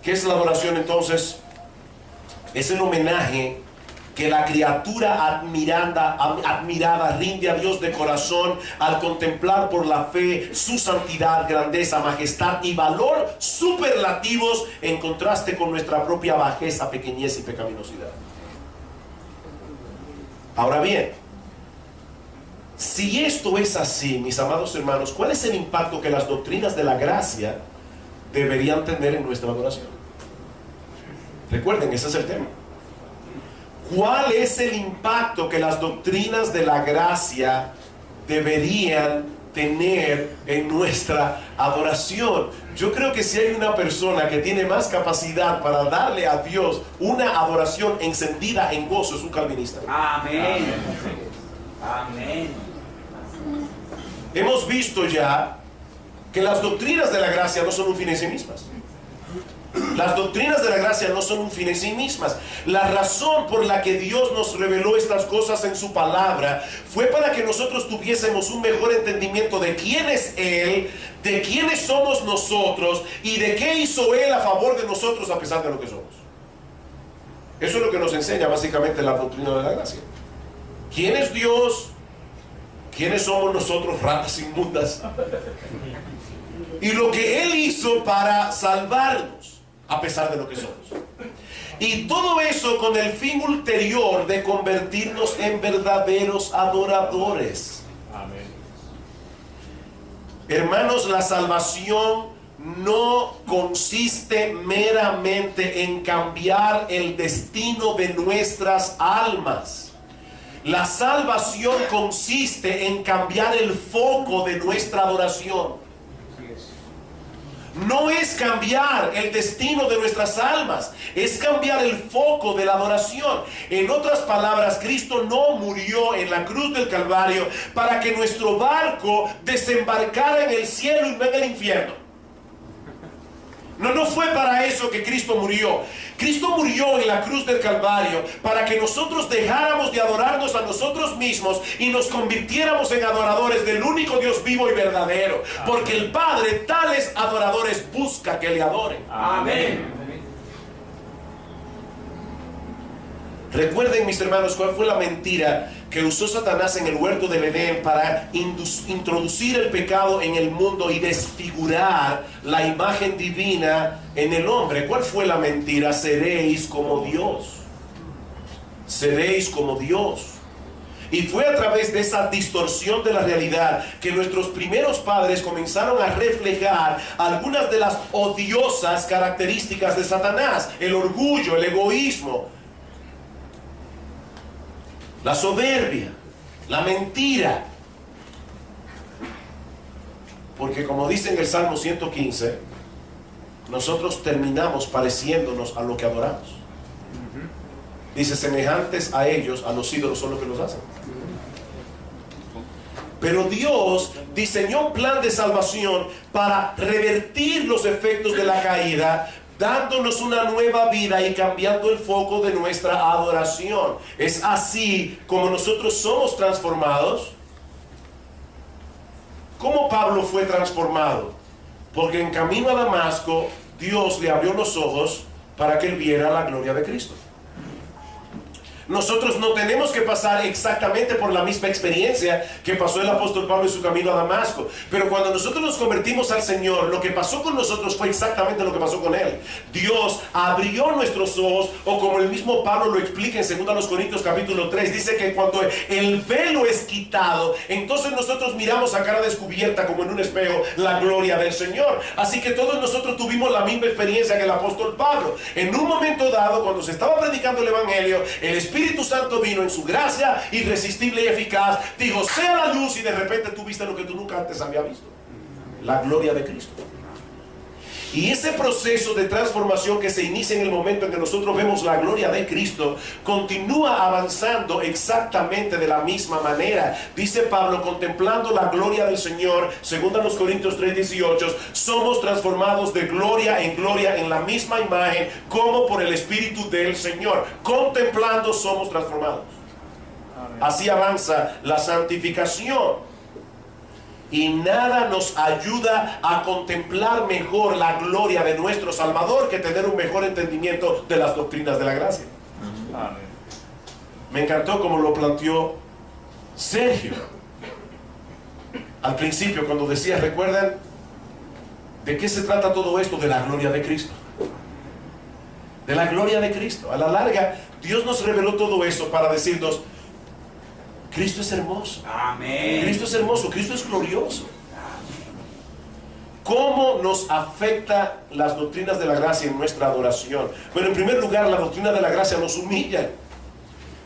¿Qué es la adoración entonces? Es el homenaje que la criatura admirada rinde a Dios de corazón al contemplar por la fe su santidad, grandeza, majestad y valor superlativos en contraste con nuestra propia bajeza, pequeñez y pecaminosidad. Ahora bien, si esto es así, mis amados hermanos, ¿cuál es el impacto que las doctrinas de la gracia deberían tener en nuestra adoración? Recuerden, ese es el tema. ¿Cuál es el impacto que las doctrinas de la gracia deberían tener en nuestra adoración? Yo creo que si hay una persona que tiene más capacidad para darle a Dios una adoración encendida en gozo, es un calvinista. Amén. Amén. Hemos visto ya que las doctrinas de la gracia no son un fin en sí mismas. Las doctrinas de la gracia no son un fin en sí mismas. La razón por la que Dios nos reveló estas cosas en su palabra fue para que nosotros tuviésemos un mejor entendimiento de quién es Él, de quiénes somos nosotros y de qué hizo Él a favor de nosotros a pesar de lo que somos. Eso es lo que nos enseña básicamente la doctrina de la gracia. ¿Quién es Dios? ¿Quiénes somos nosotros, ratas inmundas? Y lo que Él hizo para salvarnos a pesar de lo que somos. Y todo eso con el fin ulterior de convertirnos en verdaderos adoradores. Amén. Hermanos, la salvación no consiste meramente en cambiar el destino de nuestras almas. La salvación consiste en cambiar el foco de nuestra adoración. No es cambiar el destino de nuestras almas, es cambiar el foco de la adoración. En otras palabras, Cristo no murió en la cruz del Calvario para que nuestro barco desembarcara en el cielo y no en el infierno. No fue para eso que Cristo murió. Cristo murió en la cruz del Calvario para que nosotros dejáramos de adorarnos a nosotros mismos y nos convirtiéramos en adoradores del único Dios vivo y verdadero. Porque el Padre tales adoradores busca que le adoren. Amén. Recuerden, mis hermanos, cuál fue la mentira que usó Satanás en el huerto del Edén para introducir el pecado en el mundo y desfigurar la imagen divina en el hombre. ¿Cuál fue la mentira? Seréis como Dios. Seréis como Dios. Y fue a través de esa distorsión de la realidad que nuestros primeros padres comenzaron a reflejar algunas de las odiosas características de Satanás: el orgullo, el egoísmo, la soberbia, la mentira. Porque como dice en el Salmo 115, nosotros terminamos pareciéndonos a lo que adoramos. Dice, semejantes a ellos, a los ídolos son los que los hacen. Pero Dios diseñó un plan de salvación para revertir los efectos de la caída, dándonos una nueva vida y cambiando el foco de nuestra adoración. Es así como nosotros somos transformados. ¿Cómo Pablo fue transformado? Porque en camino a Damasco, Dios le abrió los ojos para que él viera la gloria de Cristo. Nosotros no tenemos que pasar exactamente por la misma experiencia que pasó el apóstol Pablo en su camino a Damasco. Pero cuando nosotros nos convertimos al Señor, lo que pasó con nosotros fue exactamente lo que pasó con Él. Dios abrió nuestros ojos, o como el mismo Pablo lo explica en 2 Corintios capítulo 3, dice que cuando el velo es quitado, entonces nosotros miramos a cara descubierta como en un espejo la gloria del Señor. Así que todos nosotros tuvimos la misma experiencia que el apóstol Pablo. En un momento dado, cuando se estaba predicando el Evangelio, el Espíritu Santo vino en su gracia irresistible y eficaz, dijo, sea la luz, y de repente tú viste lo que tú nunca antes habías visto: la gloria de Cristo. Y ese proceso de transformación que se inicia en el momento en que nosotros vemos la gloria de Cristo continúa avanzando exactamente de la misma manera. Dice Pablo, contemplando la gloria del Señor, 2 Corintios 3:18, somos transformados de gloria en la misma imagen como por el Espíritu del Señor. Contemplando somos transformados. Amén. Así avanza la santificación. Y nada nos ayuda a contemplar mejor la gloria de nuestro Salvador que tener un mejor entendimiento de las doctrinas de la gracia. Amén. Me encantó como lo planteó Sergio al principio cuando decía, ¿recuerdan de qué se trata todo esto? De la gloria de Cristo. De la gloria de Cristo. A la larga, Dios nos reveló todo eso para decirnos, Cristo es hermoso. Amén. Cristo es hermoso, Cristo es glorioso. ¿Cómo nos afecta las doctrinas de la gracia en nuestra adoración? Bueno, en primer lugar, la doctrina de la gracia nos humilla.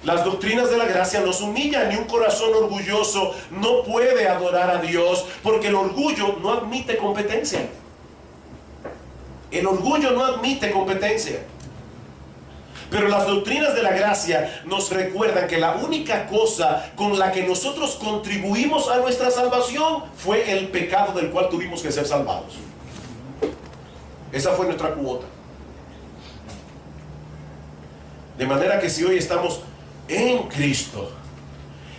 Las doctrinas de la gracia nos humillan, y un corazón orgulloso no puede adorar a Dios, porque el orgullo no admite competencia. El orgullo no admite competencia. Pero las doctrinas de la gracia nos recuerdan que la única cosa con la que nosotros contribuimos a nuestra salvación fue el pecado del cual tuvimos que ser salvados. Esa fue nuestra cuota. De manera que si hoy estamos en Cristo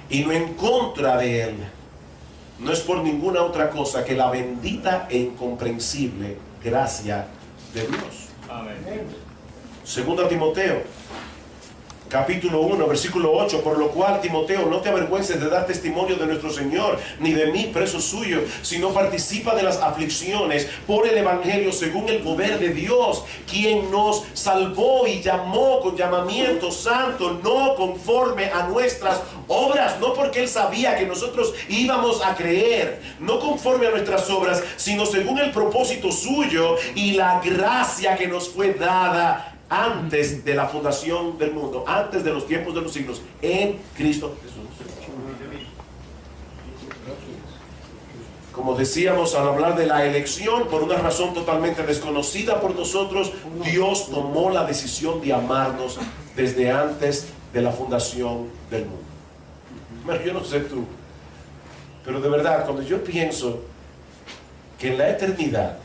y no en contra de Él, no es por ninguna otra cosa que la bendita e incomprensible gracia de Dios. Amén. Segunda Timoteo capítulo 1, versículo 8, por lo cual, Timoteo, no te avergüences de dar testimonio de nuestro Señor, ni de mí, preso suyo, sino participa de las aflicciones por el Evangelio según el poder de Dios, quien nos salvó y llamó con llamamiento santo, no conforme a nuestras obras, no porque Él sabía que nosotros íbamos a creer, no conforme a nuestras obras, sino según el propósito suyo y la gracia que nos fue dada antes de la fundación del mundo, antes de los tiempos de los siglos, en Cristo Jesús. Como decíamos al hablar de la elección, por una razón totalmente desconocida por nosotros, Dios tomó la decisión de amarnos desde antes de la fundación del mundo. Bueno, yo no sé tú, pero de verdad, cuando yo pienso que en la eternidad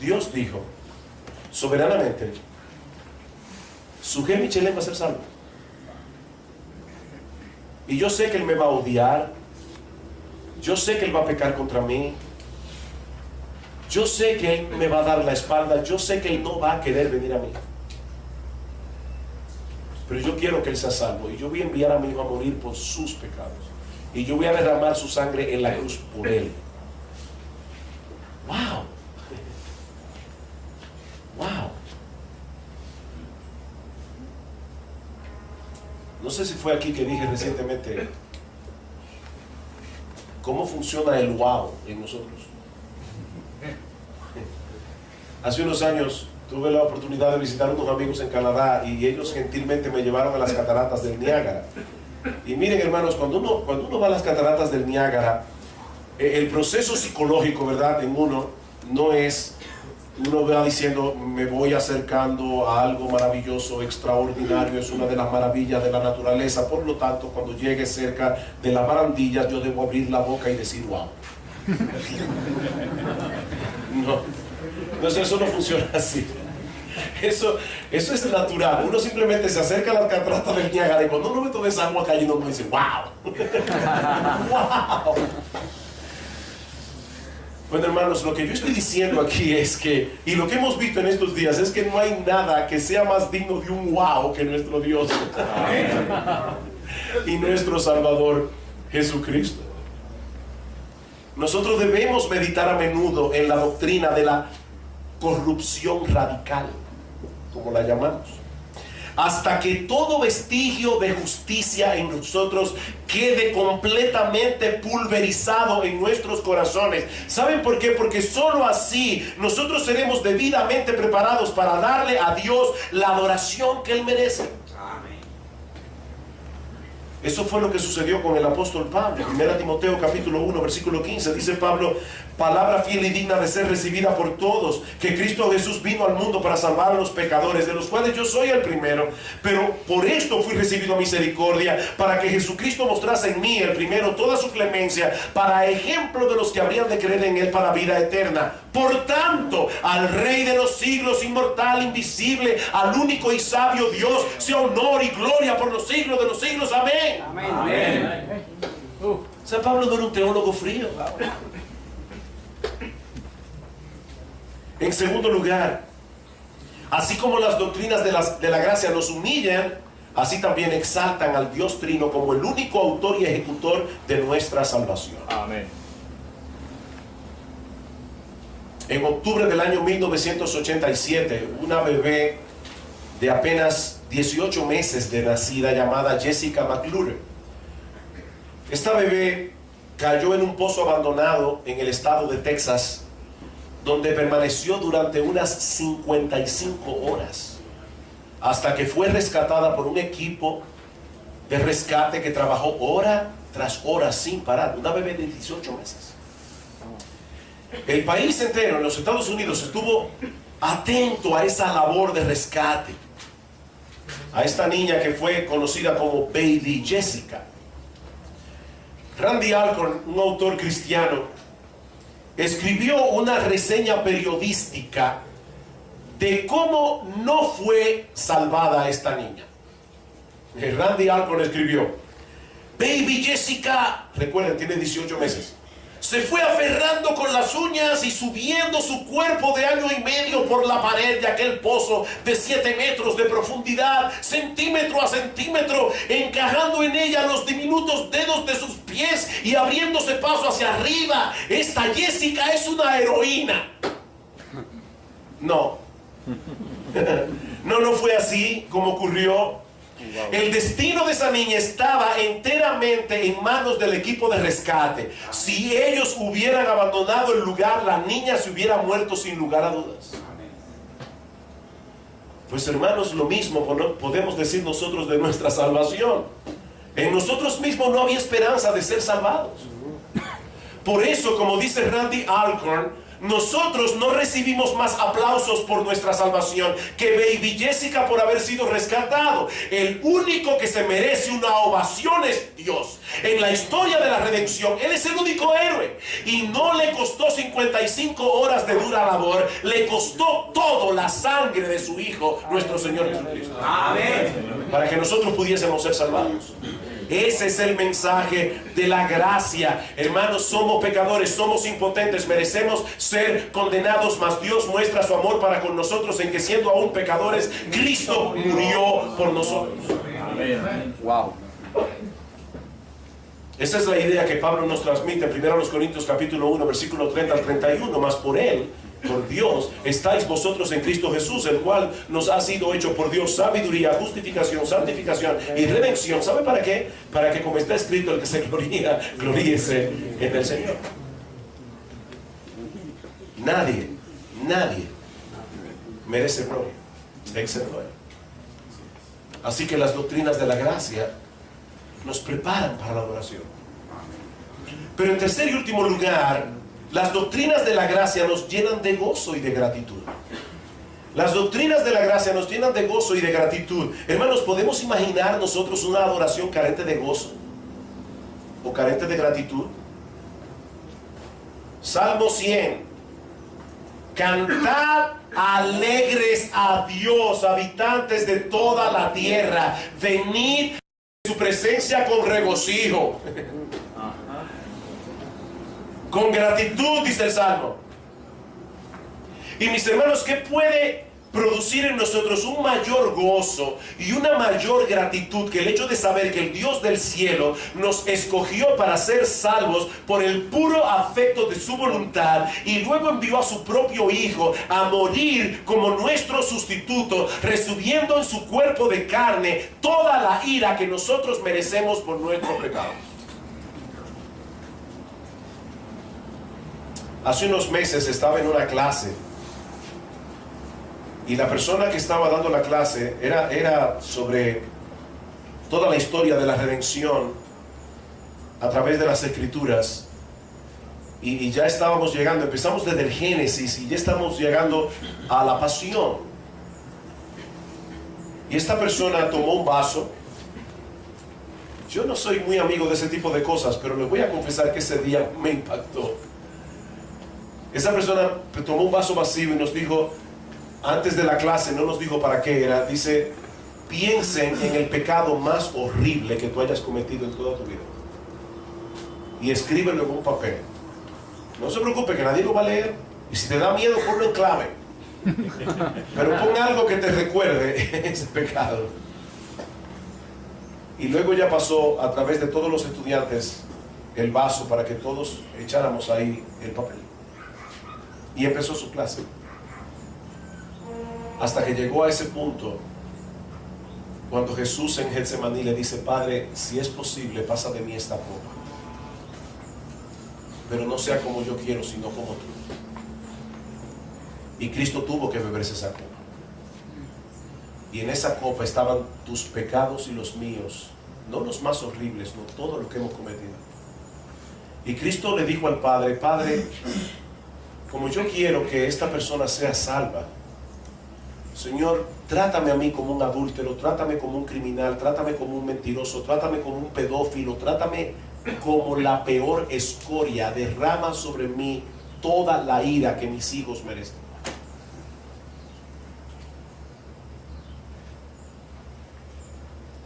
Dios dijo soberanamente, su G. Michelin va a ser salvo. Y yo sé que Él me va a odiar. Yo sé que Él va a pecar contra mí. Yo sé que Él me va a dar la espalda. Yo sé que Él no va a querer venir a mí. Pero yo quiero que Él sea salvo. Y yo voy a enviar a mi hijo a morir por sus pecados. Y yo voy a derramar su sangre en la cruz por Él. ¡Wow! ¡Wow! No sé si fue aquí que dije recientemente cómo funciona el wow en nosotros. Hace unos años tuve la oportunidad de visitar a unos amigos en Canadá y ellos gentilmente me llevaron a las cataratas del Niágara. Y miren, hermanos, cuando uno va a las cataratas del Niágara, el proceso psicológico, ¿verdad?, en uno no es, uno va diciendo, me voy acercando a algo maravilloso, extraordinario, es una de las maravillas de la naturaleza, por lo tanto, cuando llegue cerca de las barandillas, yo debo abrir la boca y decir, wow. No, entonces eso no funciona así. Eso es natural. Uno simplemente se acerca a las cataratas del Niágara y cuando uno ve toda esa agua cayendo, uno dice, wow. Wow. Bueno, hermanos, lo que yo estoy diciendo aquí es que, y lo que hemos visto en estos días, es que no hay nada que sea más digno de un wow que nuestro Dios y nuestro Salvador Jesucristo. Nosotros debemos meditar a menudo en la doctrina de la corrupción radical, como la llamamos, hasta que todo vestigio de justicia en nosotros quede completamente pulverizado en nuestros corazones. ¿Saben por qué? Porque solo así nosotros seremos debidamente preparados para darle a Dios la adoración que Él merece. Amén. Eso fue lo que sucedió con el apóstol Pablo. 1 Timoteo capítulo 1 versículo 15 dice Pablo: palabra fiel y digna de ser recibida por todos, que Cristo Jesús vino al mundo para salvar a los pecadores, de los cuales yo soy el primero, pero por esto fui recibido a misericordia, para que Jesucristo mostrase en mí, el primero, toda su clemencia, para ejemplo de los que habrían de creer en Él para vida eterna. Por tanto, al Rey de los siglos, inmortal, invisible, al único y sabio Dios, sea honor y gloria por los siglos de los siglos. Amén. Amén. Amén. O sea, Pablo no era un teólogo frío. En segundo lugar, así como las doctrinas de la gracia nos humillan, así también exaltan al Dios Trino como el único autor y ejecutor de nuestra salvación. Amén. En octubre del año 1987, una bebé de apenas 18 meses de nacida llamada Jessica McClure. Esta bebé cayó en un pozo abandonado en el estado de Texas, donde permaneció durante unas 55 horas, hasta que fue rescatada por un equipo de rescate que trabajó hora tras hora sin parar. Una bebé de 18 meses. El país entero, en los Estados Unidos, estuvo atento a esa labor de rescate, a esta niña que fue conocida como Baby Jessica. Randy Alcorn, un autor cristiano, escribió una reseña periodística de cómo no fue salvada esta niña. Randy Alcorn escribió: Baby Jessica, recuerden, tiene 18 meses, Se fue aferrando con las uñas y subiendo su cuerpo de 1.5 años por la pared de aquel pozo de 7 metros de profundidad, centímetro a centímetro, encajando en ella los diminutos dedos de sus pies y abriéndose paso hacia arriba. Esta Jessica es una heroína. No. No fue así como ocurrió. El destino de esa niña estaba enteramente en manos del equipo de rescate. Si ellos hubieran abandonado el lugar, la niña se hubiera muerto sin lugar a dudas. Pues hermanos, lo mismo podemos decir nosotros de nuestra salvación. En nosotros mismos no había esperanza de ser salvados. Por eso, como dice Randy Alcorn, nosotros no recibimos más aplausos por nuestra salvación que Baby Jessica por haber sido rescatado. El único que se merece una ovación es Dios. En la historia de la redención, Él es el único héroe. Y no le costó 55 horas de dura labor, le costó todo, la sangre de su Hijo, nuestro Señor Jesucristo. Amén. Para que nosotros pudiésemos ser salvados. Ese es el mensaje de la gracia. Hermanos, somos pecadores, somos impotentes, merecemos ser condenados, mas Dios muestra su amor para con nosotros en que siendo aún pecadores, Cristo murió por nosotros. Wow. Esa es la idea que Pablo nos transmite en 1 Corintios capítulo 1, versículo 30 al 31. Mas por Él, por Dios, estáis vosotros en Cristo Jesús, el cual nos ha sido hecho por Dios sabiduría, justificación, santificación y redención. ¿Sabe para qué? Para que, como está escrito, el que se gloría, gloríese en el Señor. Nadie merece gloria excepto Él. Así que las doctrinas de la gracia nos preparan para la adoración. Pero en tercer y último lugar, las doctrinas de la gracia nos llenan de gozo y de gratitud. Las doctrinas de la gracia nos llenan de gozo y de gratitud. Hermanos, ¿podemos imaginar nosotros una adoración carente de gozo o carente de gratitud? Salmo 100. Cantad alegres a Dios, habitantes de toda la tierra. Venid a su presencia con regocijo. Con gratitud, dice el Salmo. Y mis hermanos, ¿qué puede producir en nosotros un mayor gozo y una mayor gratitud que el hecho de saber que el Dios del cielo nos escogió para ser salvos por el puro afecto de su voluntad y luego envió a su propio Hijo a morir como nuestro sustituto, resumiendo en su cuerpo de carne toda la ira que nosotros merecemos por nuestros pecados? Hace unos meses estaba en una clase y la persona que estaba dando la clase era sobre toda la historia de la redención a través de las Escrituras. Y ya estábamos llegando, empezamos desde el Génesis y ya estamos llegando a la pasión. Y esta persona tomó un vaso. Yo no soy muy amigo de ese tipo de cosas, pero les voy a confesar que ese día me impactó. Esa persona tomó un vaso vacío y nos dijo, antes de la clase, no nos dijo para qué era, dice, piensen en el pecado más horrible que tú hayas cometido en toda tu vida y escríbelo en un papel. No se preocupe que nadie lo va a leer, y si te da miedo ponlo en clave, pero pon algo que te recuerde ese pecado. Y luego ya pasó a través de todos los estudiantes el vaso para que todos echáramos ahí el papel. Y empezó su clase. Hasta que llegó a ese punto, cuando Jesús en Getsemaní le dice, Padre, si es posible, pasa de mí esta copa. Pero no sea como yo quiero, sino como tú. Y Cristo tuvo que beberse esa copa. Y en esa copa estaban tus pecados y los míos. No los más horribles, no todo lo que hemos cometido. Y Cristo le dijo al Padre, Padre, como yo quiero que esta persona sea salva, Señor, trátame a mí como un adúltero, trátame como un criminal, trátame como un mentiroso, trátame como un pedófilo, trátame como la peor escoria, derrama sobre mí toda la ira que mis hijos merecen.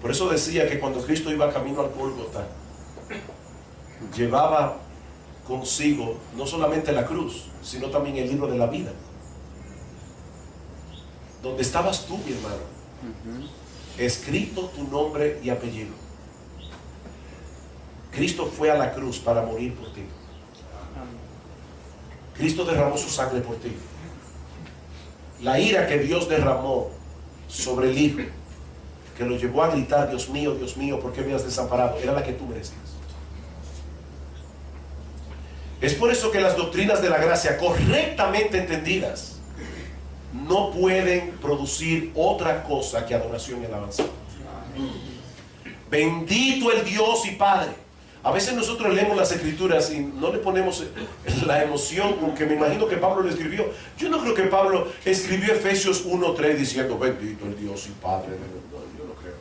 Por eso decía que cuando Cristo iba camino al Gólgota, llevaba consigo no solamente la cruz, sino también el libro de la vida. Donde estabas tú, mi hermano, escrito tu nombre y apellido. Cristo fue a la cruz para morir por ti. Cristo derramó su sangre por ti. La ira que Dios derramó sobre el Hijo, que lo llevó a gritar: Dios mío, ¿por qué me has desamparado?, era la que tú merecías. Es por eso que las doctrinas de la gracia, correctamente entendidas, no pueden producir otra cosa que adoración y alabanza. Bendito el Dios y Padre. A veces nosotros leemos las escrituras y no le ponemos la emoción con que me imagino que Pablo le escribió. Yo no creo que Pablo escribió Efesios 1:3 diciendo: bendito el Dios y Padre de nosotros. Yo no creo.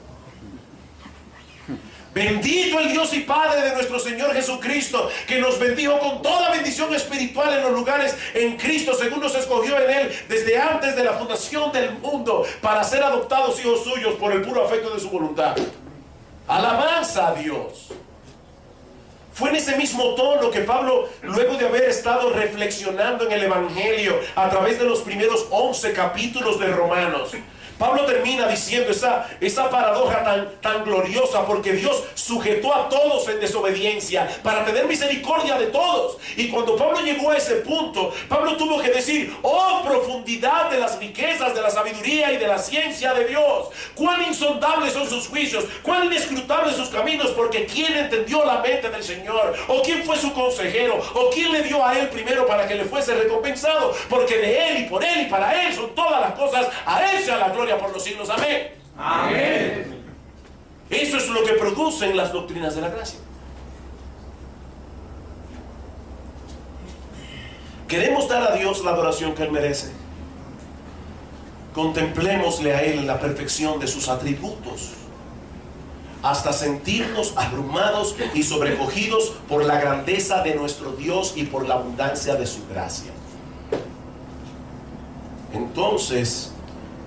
Bendito el Dios y Padre de nuestro Señor Jesucristo, que nos bendijo con toda bendición espiritual en los lugares en Cristo, según nos escogió en Él desde antes de la fundación del mundo, para ser adoptados hijos suyos por el puro afecto de su voluntad. Alabanza a Dios. Fue en ese mismo tono que Pablo, luego de haber estado reflexionando en el Evangelio a través de los primeros 11 capítulos de Romanos, Pablo termina diciendo esa paradoja tan gloriosa, porque Dios sujetó a todos en desobediencia para tener misericordia de todos. Y cuando Pablo llegó a ese punto, Pablo tuvo que decir: oh, profundidad de las riquezas, de la sabiduría y de la ciencia de Dios, cuán insondables son sus juicios, cuán inescrutables sus caminos, porque ¿quién entendió la mente del Señor? ¿O quién fue su consejero? ¿O quién le dio a Él primero para que le fuese recompensado? Porque de Él y por Él y para Él son todas las cosas, a Él sea la gloria por los siglos. Amén. Amén. Eso es lo que producen las doctrinas de la gracia. ¿Queremos dar a Dios la adoración que Él merece? Contemplémosle a Él en la perfección de sus atributos, hasta sentirnos abrumados y sobrecogidos por la grandeza de nuestro Dios y por la abundancia de su gracia. Entonces,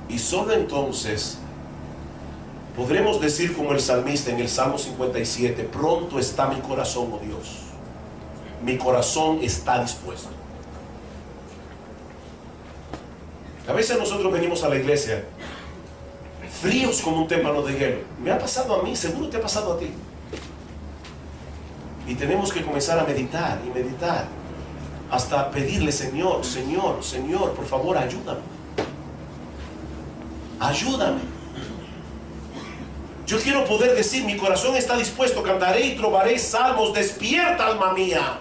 y solo entonces, podremos decir como el salmista en el Salmo 57: pronto está mi corazón, oh Dios, mi corazón está dispuesto. A veces nosotros venimos a la iglesia fríos como un témpano de hielo. Me ha pasado a mí, seguro te ha pasado a ti. Y tenemos que comenzar a meditar y meditar, hasta pedirle: Señor, Señor, Señor, por favor, ayúdame. Ayúdame. Yo quiero poder decir: mi corazón está dispuesto, cantaré y trovaré salmos. Despierta, alma mía.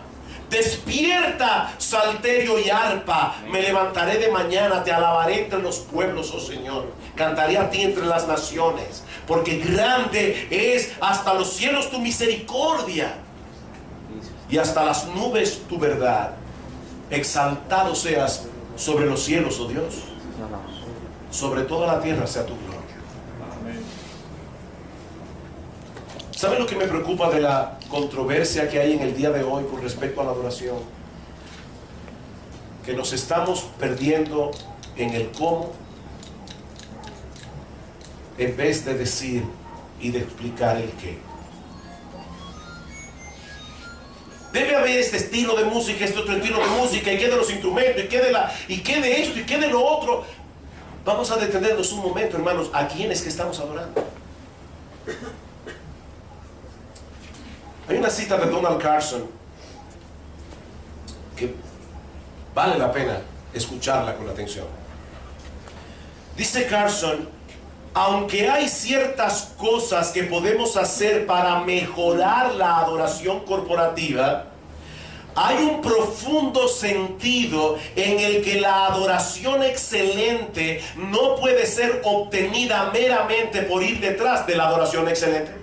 Despierta, salterio y arpa. Me levantaré de mañana, te alabaré entre los pueblos, oh Señor. Cantaré a ti entre las naciones, porque grande es hasta los cielos tu misericordia, y hasta las nubes tu verdad. Exaltado seas sobre los cielos, oh Dios. Sobre toda la tierra sea tu gloria. ¿Saben lo que me preocupa de la controversia que hay en el día de hoy con respecto a la adoración? Que nos estamos perdiendo en el cómo, en vez de decir y de explicar el qué. Debe haber este estilo de música, este otro estilo de música, y qué de los instrumentos, y qué de esto, y qué de lo otro. Vamos a detenernos un momento, hermanos. ¿A quiénes que estamos adorando? Hay una cita de Donald Carson que vale la pena escucharla con atención. Dice Carson: aunque hay ciertas cosas que podemos hacer para mejorar la adoración corporativa, hay un profundo sentido en el que la adoración excelente no puede ser obtenida meramente por ir detrás de la adoración excelente.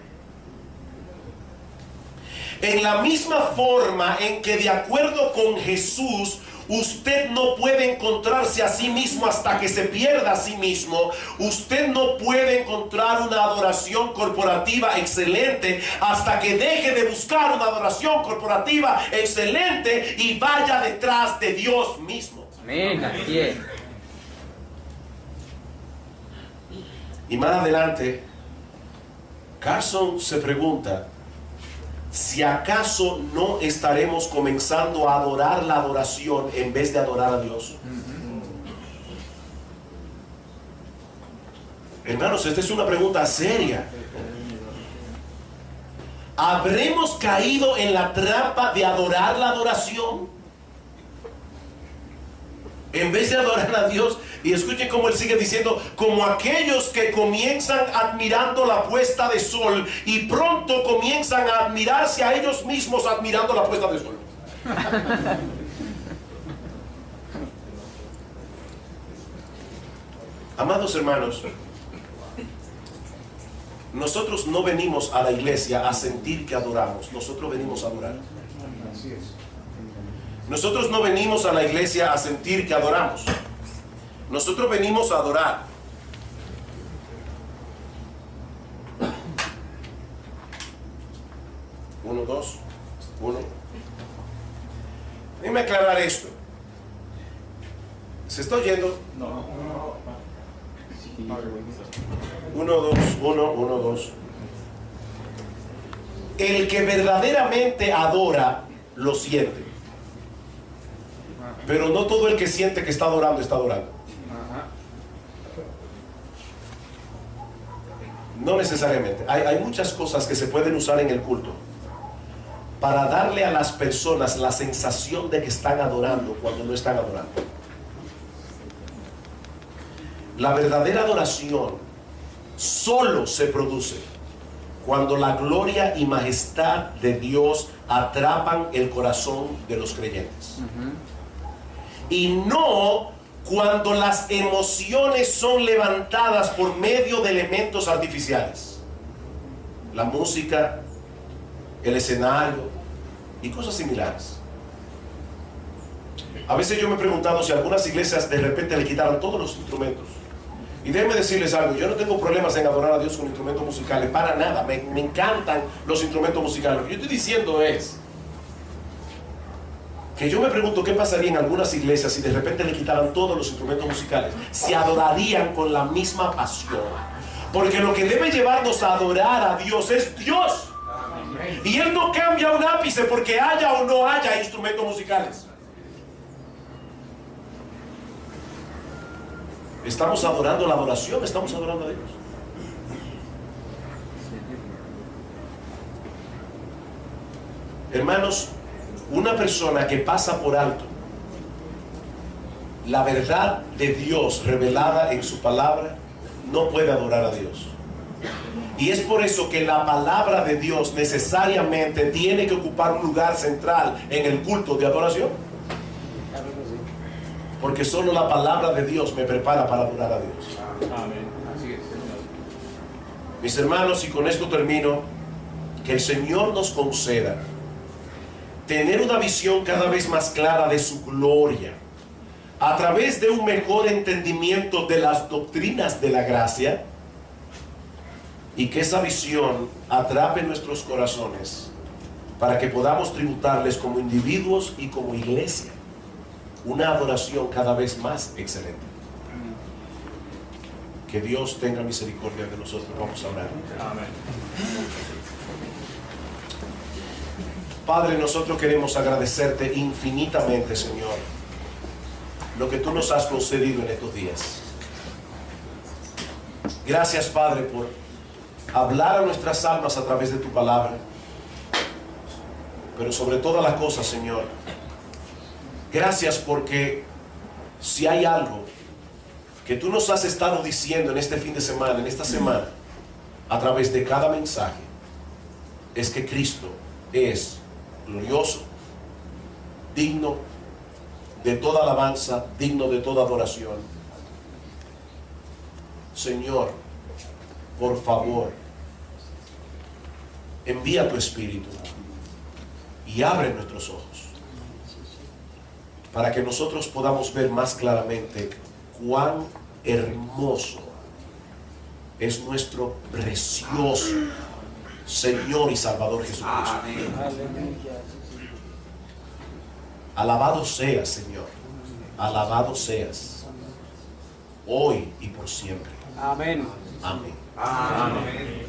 En la misma forma en que, de acuerdo con Jesús, usted no puede encontrarse a sí mismo hasta que se pierda a sí mismo, usted no puede encontrar una adoración corporativa excelente hasta que deje de buscar una adoración corporativa excelente y vaya detrás de Dios mismo. Amén, así es. Y más adelante, Carson se pregunta: si acaso no estaremos comenzando a adorar la adoración en vez de adorar a Dios. Hermanos, esta es una pregunta seria. ¿Habremos caído en la trampa de adorar la adoración en vez de adorar a Dios? Y escuchen cómo él sigue diciendo: como aquellos que comienzan admirando la puesta de sol y pronto comienzan a admirarse a ellos mismos admirando la puesta de sol. Amados hermanos, nosotros no venimos a la iglesia a sentir que adoramos, nosotros venimos a adorar. Nosotros no venimos a la iglesia a sentir que adoramos, nosotros venimos a adorar. Uno, dos, uno. Déjenme aclarar esto. ¿Se está oyendo? No. Uno, dos, uno, uno, dos. El que verdaderamente adora, lo siente. Pero no todo el que siente que está adorando, está adorando. No necesariamente. Hay muchas cosas que se pueden usar en el culto para darle a las personas la sensación de que están adorando cuando no están adorando. La verdadera adoración solo se produce cuando la gloria y majestad de Dios atrapan el corazón de los creyentes. Y no cuando las emociones son levantadas por medio de elementos artificiales. La música, el escenario y cosas similares. A veces yo me he preguntado si algunas iglesias de repente le quitaran todos los instrumentos. Y déjenme decirles algo: yo no tengo problemas en adorar a Dios con instrumentos musicales, para nada. Me encantan los instrumentos musicales. Lo que yo estoy diciendo es que yo me pregunto qué pasaría en algunas iglesias si de repente le quitaran todos los instrumentos musicales. Se adorarían con la misma pasión. Porque lo que debe llevarnos a adorar a Dios es Dios. Y Él no cambia un ápice porque haya o no haya instrumentos musicales. Estamos adorando la adoración, estamos adorando a Dios. Hermanos, una persona que pasa por alto la verdad de Dios revelada en su palabra no puede adorar a Dios. Y es por eso que la palabra de Dios necesariamente tiene que ocupar un lugar central en el culto de adoración. Porque solo la palabra de Dios me prepara para adorar a Dios. Amén. Así es, Señor. Mis hermanos, y con esto termino, que el Señor nos conceda tener una visión cada vez más clara de su gloria, a través de un mejor entendimiento de las doctrinas de la gracia, y que esa visión atrape nuestros corazones para que podamos tributarles como individuos y como iglesia una adoración cada vez más excelente. Que Dios tenga misericordia de nosotros. Vamos a orar. Amén. Padre, nosotros queremos agradecerte infinitamente, Señor, lo que tú nos has concedido en estos días. Gracias, Padre, por hablar a nuestras almas a través de tu palabra. Pero sobre todas las cosas, Señor, gracias porque si hay algo que tú nos has estado diciendo en este fin de semana, en esta semana, a través de cada mensaje, es que Cristo es glorioso, digno de toda alabanza, digno de toda adoración. Señor, por favor, envía tu Espíritu y abre nuestros ojos para que nosotros podamos ver más claramente cuán hermoso es nuestro precioso Señor y Salvador Jesucristo. Alabado seas, Señor. Alabado seas hoy y por siempre. Amén. Amén. Amén.